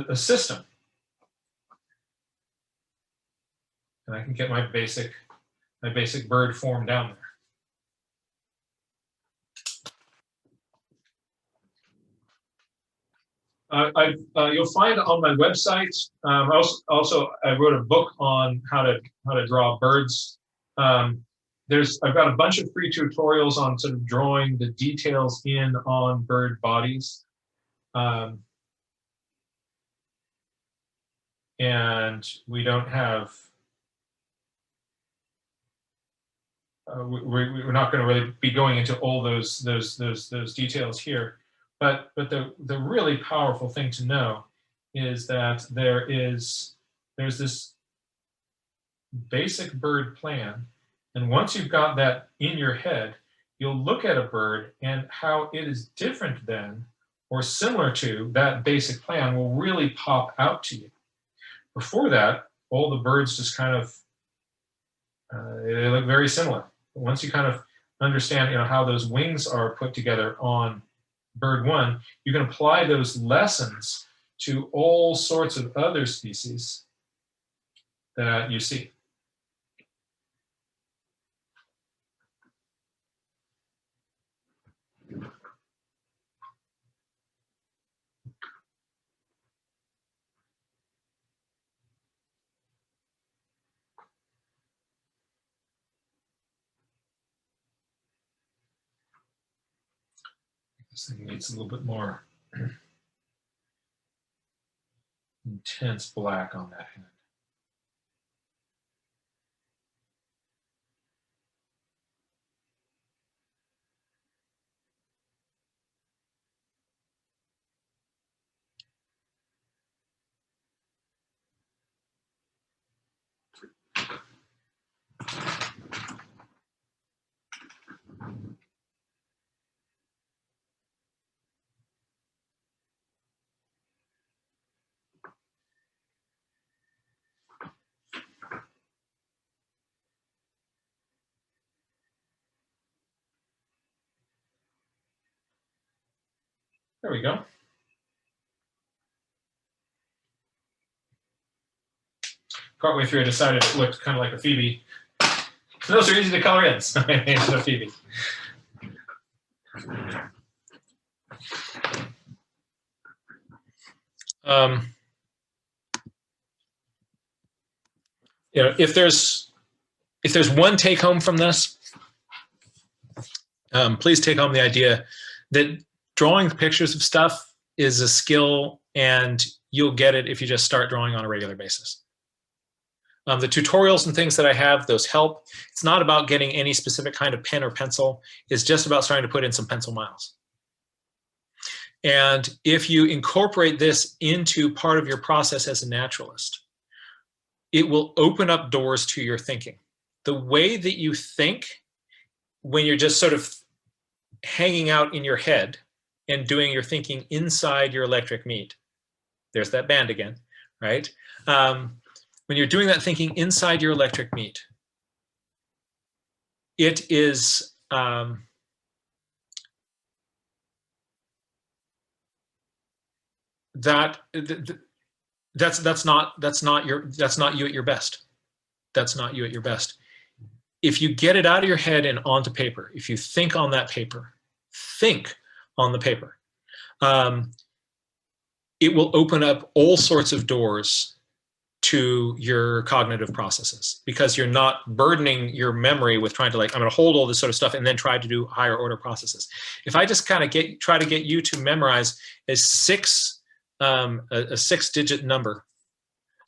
a system, and I can get my basic bird form down there. You'll find on my website. Also, I wrote a book on how to draw birds. I've got a bunch of free tutorials on sort of drawing the details in on bird bodies. And we don't have, we're not going to really be going into all those details here. But the really powerful thing to know is that there's this basic bird plan. And once you've got that in your head, you'll look at a bird and how it is different than or similar to that basic plan will really pop out to you. Before that, all the birds just kind of, they look very similar. But once you kind of understand how those wings are put together on bird one, you can apply those lessons to all sorts of other species that you see. This thing needs a little bit more intense black on that head. There we go. partway through I decided it looked kind of like a Phoebe. So those are easy to color in, so I made it a Phoebe. You know, if there's one take home from this, please take home the idea that drawing pictures of stuff is a skill, and you'll get it if you just start drawing on a regular basis. The tutorials and things that I have, those help. It's not about getting any specific kind of pen or pencil. It's just about starting to put in some pencil miles. And if you incorporate this into part of your process as a naturalist, it will open up doors to your thinking. The way that you think when you're just sort of hanging out in your head and doing your thinking inside your electric meat. There's that band again, right? When you're doing that thinking inside your electric meat, it is that's not you at your best. That's not you at your best. If you get it out of your head and onto paper, if you think on that paper, think on the paper, it will open up all sorts of doors to your cognitive processes, because you're not burdening your memory with trying to, like, I'm going to hold all this sort of stuff and then try to do higher order processes. If I just kind of try to get you to memorize a six-digit number,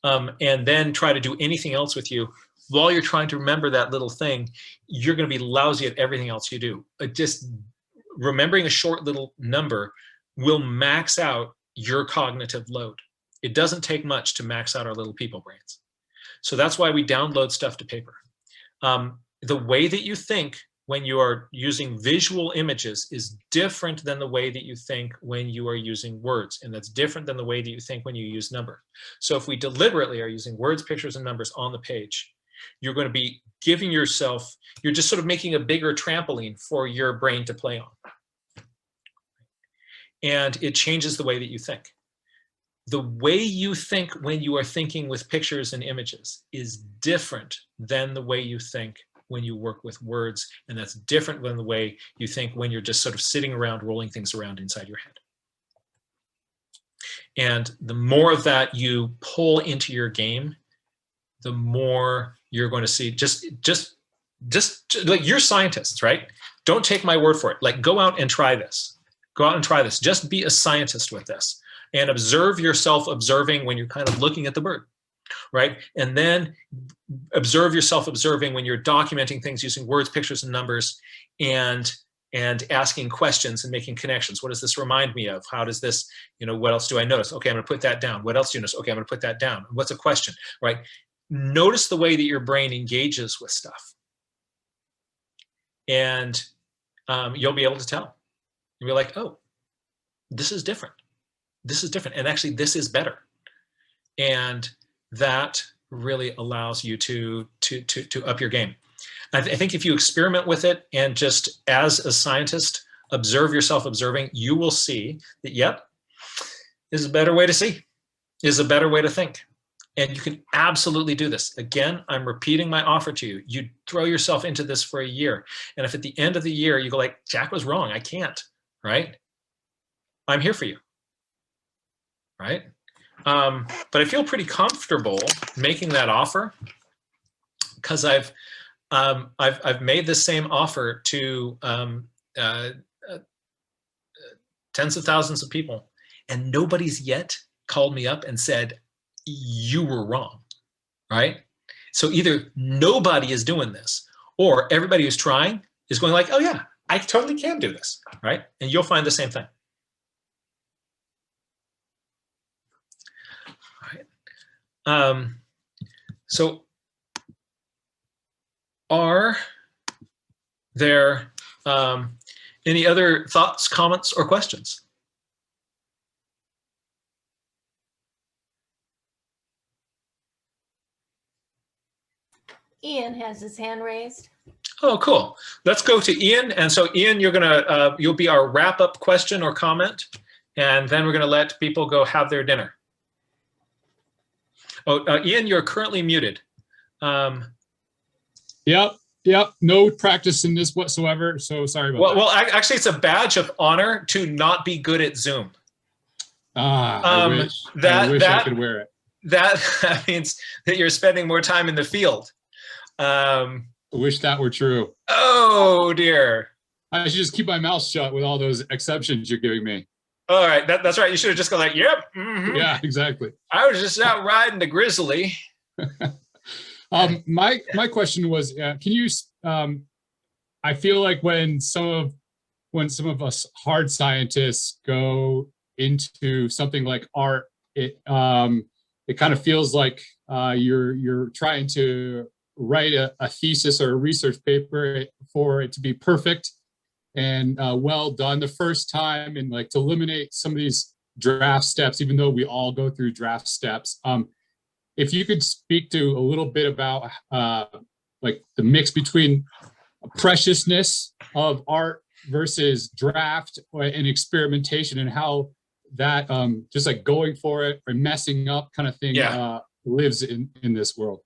and then try to do anything else with you while you're trying to remember that little thing, you're going to be lousy at everything else you do. Just remembering a short little number will max out your cognitive load. It doesn't take much to max out our little people brains. So that's why we download stuff to paper. The way that you think when you are using visual images is different than the way that you think when you are using words. And that's different than the way that you think when you use numbers. So if we deliberately are using words, pictures, and numbers on the page, you're going to be giving yourself, you're just sort of making a bigger trampoline for your brain to play on. And it changes the way that you think. The way you think when you are thinking with pictures and images is different than the way you think when you work with words, and that's different than the way you think when you're just sort of sitting around rolling things around inside your head. And the more of that you pull into your game, the more you're going to see. Just like, you're scientists, right? Don't take my word for it. Like, go out and try this. Go out and try this. Just be a scientist with this, and observe yourself observing when you're kind of looking at the bird, right? And then observe yourself observing when you're documenting things using words, pictures, and numbers, and asking questions and making connections. What does this remind me of? How does this, what else do I notice? Okay, I'm going to put that down. What else do you notice? Okay, I'm going to put that down. What's a question, right? Notice the way that your brain engages with stuff. And you'll be able to tell. You'll be like, oh, this is different. This is different. And actually, this is better. And that really allows you to up your game. I think if you experiment with it and just as a scientist, observe yourself observing, you will see that, yep, this is a better way to see, is a better way to think. And you can absolutely do this. Again, I'm repeating my offer to you. You throw yourself into this for a year. And if at the end of the year, you go like, Jack was wrong, I can't, right? I'm here for you, right? But I feel pretty comfortable making that offer, because I've made the same offer to tens of thousands of people, and nobody's yet called me up and said, you were wrong, right? So either nobody is doing this, or everybody who's trying is going like, oh yeah, I totally can do this, right? And you'll find the same thing. All right. So are there any other thoughts, comments, or questions? Ian has his hand raised. Oh, cool. Let's go to Ian. And so Ian, you'll be our wrap-up question or comment, and then we're gonna let people go have their dinner. Oh, Ian, you're currently muted. Yep. No practice in this whatsoever. So sorry about that. Well, actually, it's a badge of honor to not be good at Zoom. I wish I could wear it. That means that you're spending more time in the field. I wish that were true. Oh dear. I should just keep my mouth shut with all those exceptions you're giving me. All right, that's right. You should have just gone like, yep. Mm-hmm. Yeah, exactly. I was just out riding the grizzly. My question was, can you? I feel like when some of us hard scientists go into something like art, it kind of feels like you're trying to write a thesis or a research paper for it to be perfect and well done the first time, and like to eliminate some of these draft steps, even though we all go through draft steps. If you could speak to a little bit about like the mix between preciousness of art versus draft and experimentation, and how that just like going for it or messing up kind of thing lives in this world.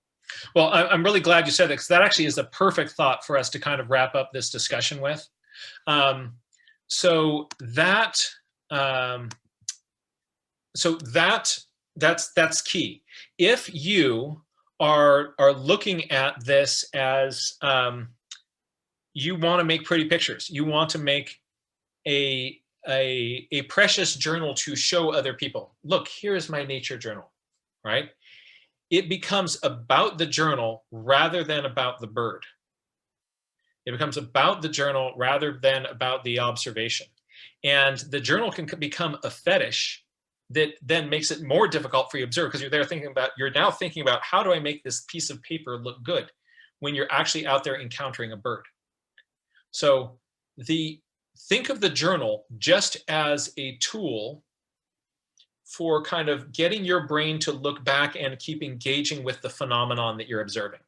Well, I'm really glad you said that, because that actually is a perfect thought for us to kind of wrap up this discussion with. So that's key. If you are looking at this as you want to make pretty pictures, you want to make a precious journal to show other people. Look, here's my nature journal, right? It becomes about the journal rather than about the bird. It becomes about the journal rather than about the observation. And the journal can become a fetish that then makes it more difficult for you to observe, because you're now thinking about how do I make this piece of paper look good when you're actually out there encountering a bird. So think of the journal just as a tool for kind of getting your brain to look back and keep engaging with the phenomenon that you're observing.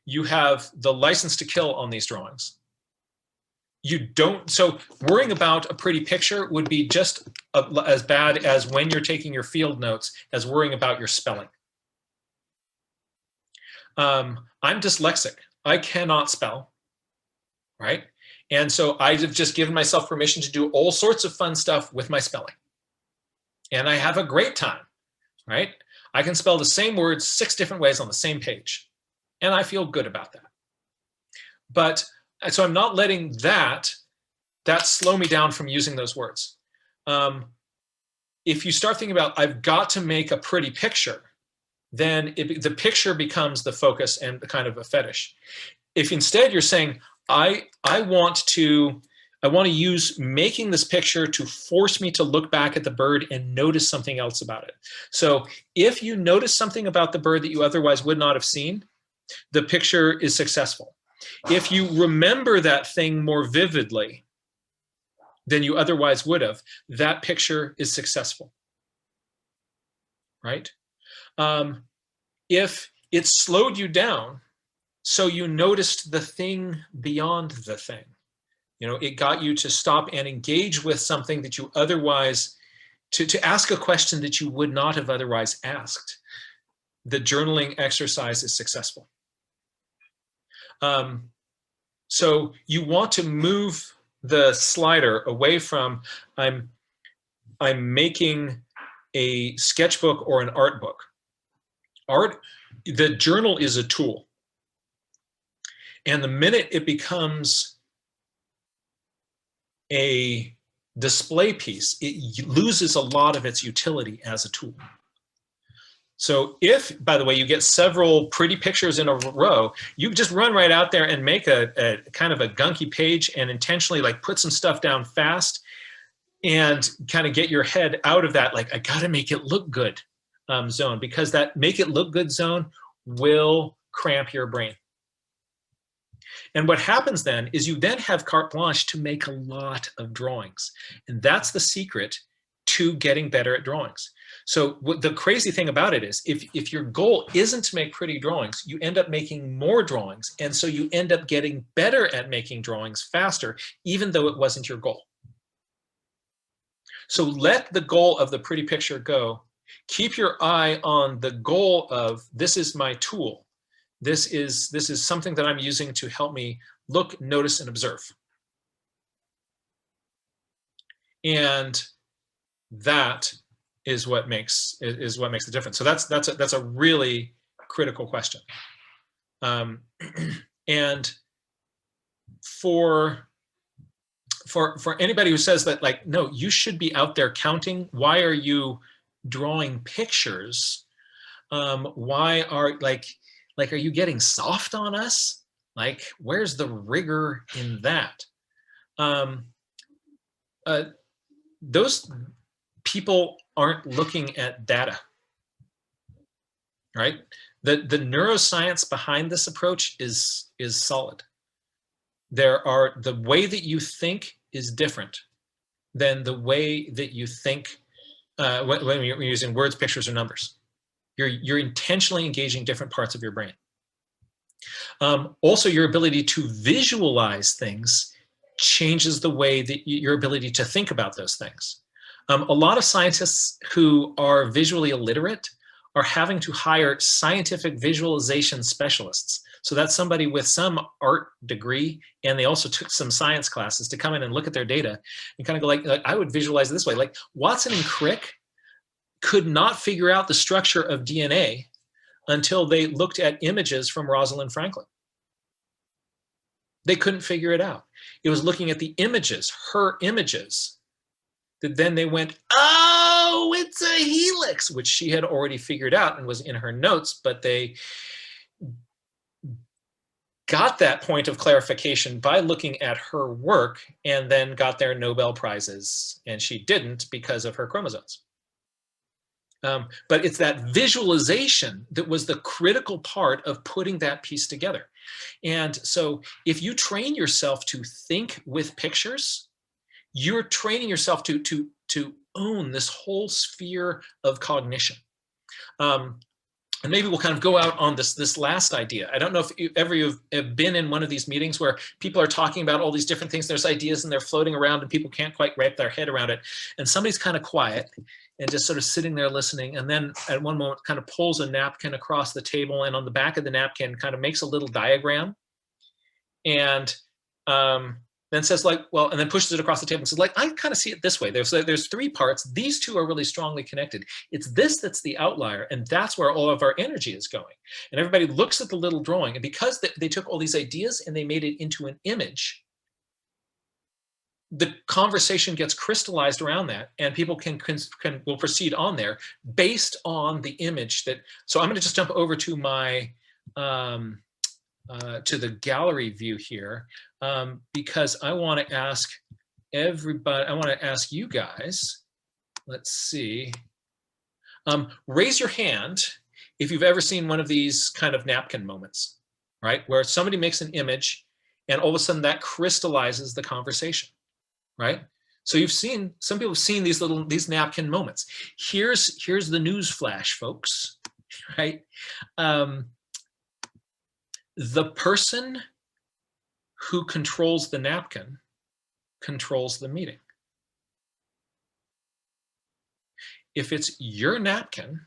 You have the license to kill on these drawings. So worrying about a pretty picture would be just as bad as when you're taking your field notes as worrying about your spelling. I'm dyslexic. I cannot spell, right? And so I've just given myself permission to do all sorts of fun stuff with my spelling. And I have a great time, right? I can spell the same words 6 different ways on the same page. And I feel good about that. But so I'm not letting that slow me down from using those words. If you start thinking about, I've got to make a pretty picture, then the picture becomes the focus and the kind of a fetish. If instead you're saying, I want to use making this picture to force me to look back at the bird and notice something else about it. So if you notice something about the bird that you otherwise would not have seen, the picture is successful. If you remember that thing more vividly than you otherwise would have, that picture is successful, right? If it slowed you down, so you noticed the thing beyond the thing, it got you to stop and engage with something that you otherwise, to ask a question that you would not have otherwise asked, the journaling exercise is successful. So you want to move the slider away from I'm making a sketchbook or an art book. The journal is a tool. And the minute it becomes a display piece, it loses a lot of its utility as a tool. So if, by the way, you get several pretty pictures in a row, you just run right out there and make a kind of a gunky page and intentionally like put some stuff down fast and kind of get your head out of that, like, I gotta make it look good zone, because that make it look good zone will cramp your brain. And what happens then is you then have carte blanche to make a lot of drawings. And that's the secret to getting better at drawings. So the crazy thing about it is if your goal isn't to make pretty drawings, you end up making more drawings. And so you end up getting better at making drawings faster, even though it wasn't your goal. So let the goal of the pretty picture go Keep your eye on the goal of, this is my tool. This is something that I'm using to help me look, notice, and observe. And that is what makes the difference. So that's a really critical question. And for anybody who says that, like, no, you should be out there counting. Why are you drawing pictures? Why are are you getting soft on us? Like, where's the rigor in that? Those people aren't looking at data, right? The neuroscience behind this approach is solid. The way that you think is different than the way that you think when you're using words, pictures, or numbers. You're intentionally engaging different parts of your brain. Also, your ability to visualize things changes the way that your ability to think about those things. A lot of scientists who are visually illiterate are having to hire scientific visualization specialists. So that's somebody with some art degree, and they also took some science classes to come in and look at their data and kind of go like I would visualize it this way. Like Watson and Crick could not figure out the structure of DNA until they looked at images from Rosalind Franklin. They couldn't figure it out. It was looking at the images, her images, that then they went, oh, it's a helix, which she had already figured out and was in her notes, but they got that point of clarification by looking at her work and then got their Nobel Prizes, and she didn't because of her chromosomes. But it's that visualization that was the critical part of putting that piece together. And so if you train yourself to think with pictures, you're training yourself to own this whole sphere of cognition. And maybe we'll kind of go out on this last idea. I don't know if you've been in one of these meetings where people are talking about all these different things. There's ideas and they're floating around and people can't quite wrap their head around it. And somebody's kind of quiet and just sort of sitting there listening. And then at one moment kind of pulls a napkin across the table, and on the back of the napkin kind of makes a little diagram. And then says like, well, and then pushes it across the table and says like, I kind of see it this way. There's three parts. These two are really strongly connected. It's this that's the outlier, and that's where all of our energy is going. And everybody looks at the little drawing, and because they took all these ideas and they made it into an image, the conversation gets crystallized around that, and people will proceed on there based on the image that. So I'm going to just jump over to my to the gallery view here, because I want to ask everybody. I want to ask you guys. Let's see. Raise your hand if you've ever seen one of these kind of napkin moments, right, where somebody makes an image, and all of a sudden that crystallizes the conversation. Right? So you've seen, some people have seen these napkin moments. Here's the news flash, folks, right? The person who controls the napkin controls the meeting. If it's your napkin,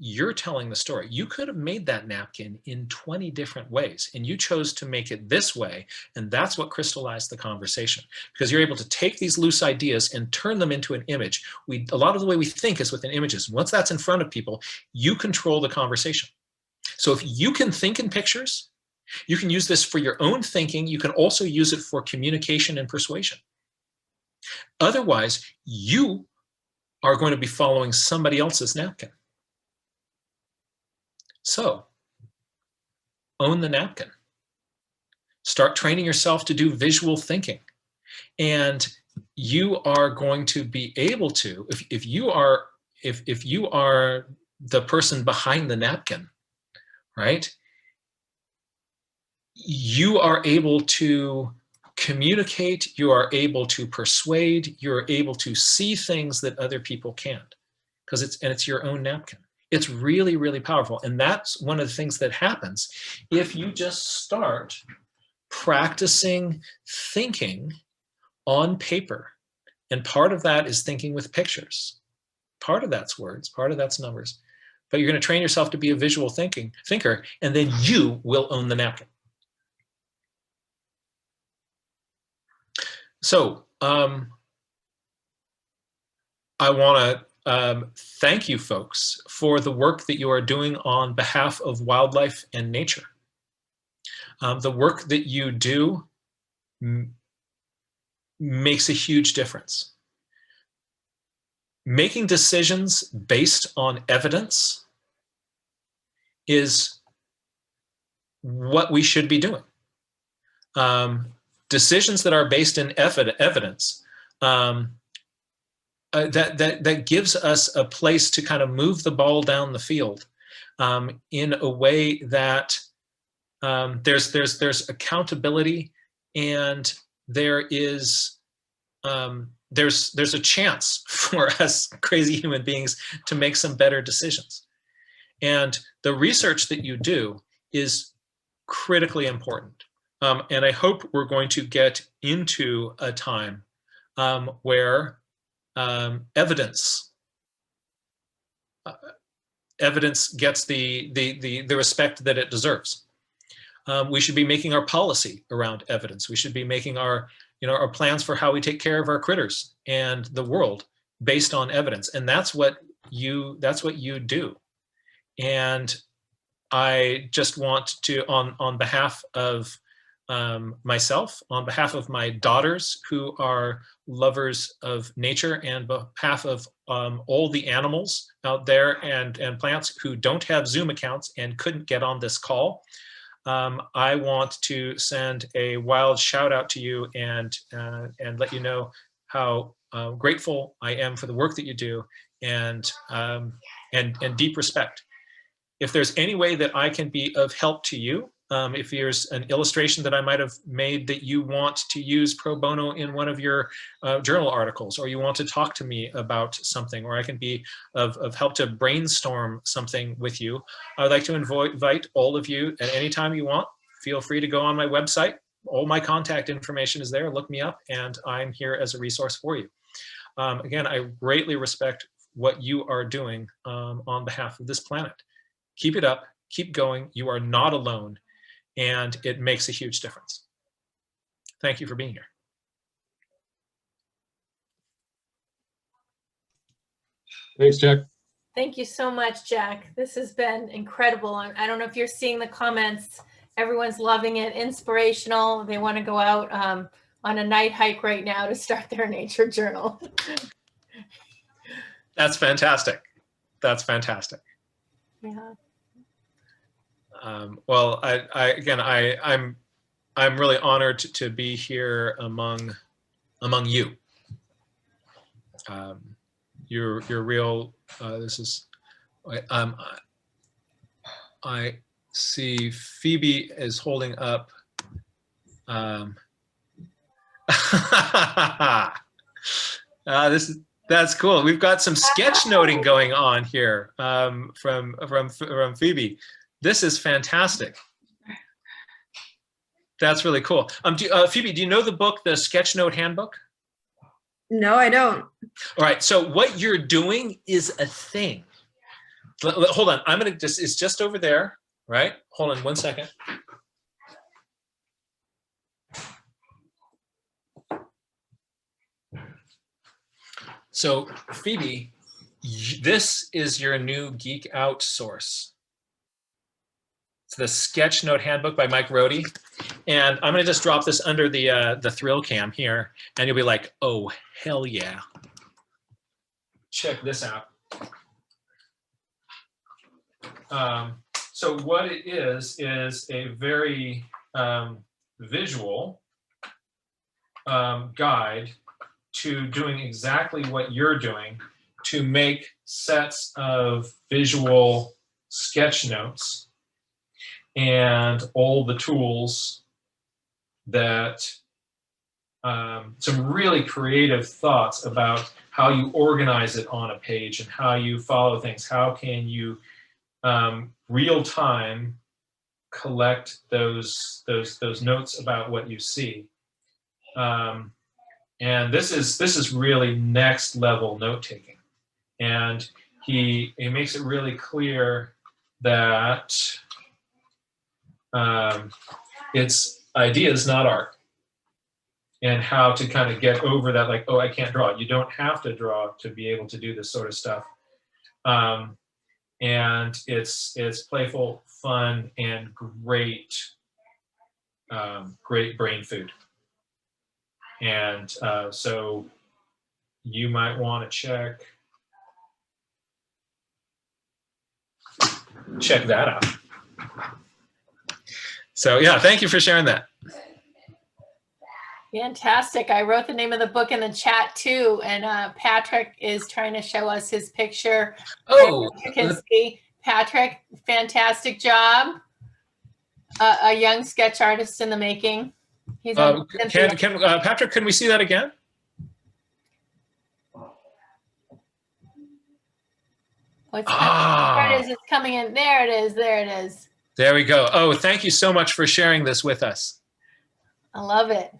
you're telling the story. You could have made that napkin in 20 different ways, and you chose to make it this way, and that's what crystallized the conversation, because you're able to take these loose ideas and turn them into an image. A lot of the way we think is within images. Once that's in front of people, you control the conversation. So if you can think in pictures, you can use this for your own thinking. You can also use it for communication and persuasion. Otherwise, you are going to be following somebody else's napkin. So, own the napkin. Start training yourself to do visual thinking. And you are going to be able to, if you are the person behind the napkin, right? You are able to communicate, you are able to persuade, you're able to see things that other people can't, because it's your own napkin. It's really, really powerful. And that's one of the things that happens if you just start practicing thinking on paper. And part of that is thinking with pictures. part of that's words, part of that's numbers. But you're going to train yourself to be a visual thinker, and then you will own the napkin. So I want to thank you folks for the work that you are doing on behalf of wildlife and nature. The work that you do makes a huge difference. Making decisions based on evidence is what we should be doing. Decisions that are based in evidence, that gives us a place to kind of move the ball down the field in a way that there's accountability, and there's a chance for us crazy human beings to make some better decisions. And the research that you do is critically important. And I hope we're going to get into a time where evidence gets the respect that it deserves. We should be making our policy around evidence. We should be making our plans for how we take care of our critters and the world based on evidence. And that's what you do. And I just want to, on behalf of myself, on behalf of my daughters who are lovers of nature, and behalf of all the animals out there and plants who don't have Zoom accounts and couldn't get on this call, I want to send a wild shout out to you and let you know how grateful I am for the work that you do, and deep respect. If there's any way that I can be of help to you, if there's an illustration that I might have made that you want to use pro bono in one of your journal articles, or you want to talk to me about something, or I can be of help to brainstorm something with you, I would like to invite all of you at any time you want. Feel free to go on my website. All my contact information is there. Look me up, and I'm here as a resource for you. Again, I greatly respect what you are doing on behalf of this planet. Keep it up, keep going. You are not alone, and it makes a huge difference. Thank you for being here. Thanks, Jack. Thank you so much, Jack. This has been incredible. I don't know if you're seeing the comments. Everyone's loving it, inspirational. They want to go out on a night hike right now to start their nature journal. That's fantastic. That's fantastic. Yeah. Well, I'm really honored to be here among you. You're real. This is. I see Phoebe is holding up. That's cool. We've got some sketchnoting going on here from Phoebe. This is fantastic. That's really cool. Phoebe, do you know the book, the Sketchnote Handbook? No, I don't. All right. So what you're doing is a thing. Hold on. It's just over there, right? Hold on 1 second. So Phoebe, this is your new Geek Out source. It's the Sketchnote Handbook by Mike Rohde. And I'm gonna just drop this under the thrill cam here, and you'll be like, oh, hell yeah. Check this out. So what it is a very visual guide to doing exactly what you're doing, to make sets of visual sketch notes and all the tools that, some really creative thoughts about how you organize it on a page and how you follow things. How can you real time collect those notes about what you see? And this is really next level note taking. And he makes it really clear that it's ideas, not art, and how to kind of get over that, like, oh, I can't draw. You don't have to draw to be able to do this sort of stuff. And it's playful, fun, and great, great brain food. And so you might want to check that out. So yeah, thank you for sharing that. Fantastic. I wrote the name of the book in the chat too, and Patrick is trying to show us his picture. Oh, you can see Patrick, fantastic job. A young sketch artist in the making. He's Patrick, can we see that again? There it is. It's coming in. There it is. There it is. There we go. Oh, thank you so much for sharing this with us. I love it.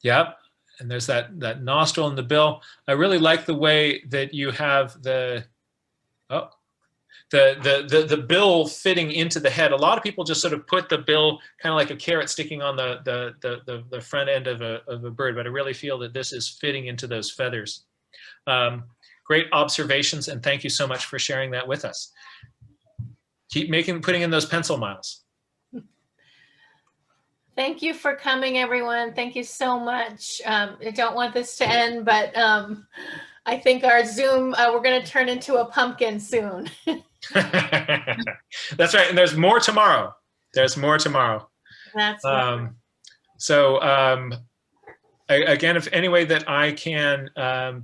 Yep. And there's that nostril in the bill. I really like the way that you have the bill fitting into the head. A lot of people just sort of put the bill kind of like a carrot sticking on the front end of a bird, but I really feel that this is fitting into those feathers. Great observations, and thank you so much for sharing that with us. Keep putting in those pencil miles. Thank you for coming, everyone. Thank you so much. I don't want this to end, but I think our Zoom, we're going to turn into a pumpkin soon. That's right. And there's more tomorrow. There's more tomorrow. That's right. Again, if any way that I can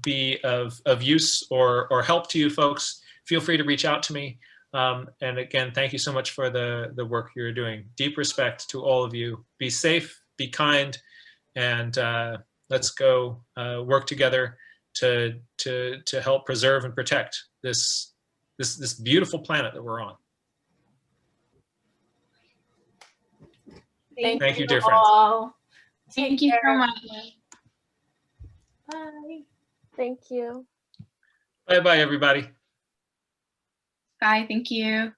be of use or help to you folks, feel free to reach out to me. And again, thank you so much for the work you're doing. Deep respect to all of you. Be safe, be kind, and let's go work together to help preserve and protect this beautiful planet that we're on. Thank you, dear all. friends. Thank you so much. Bye. Thank you. Bye-bye, everybody. Bye. Thank you.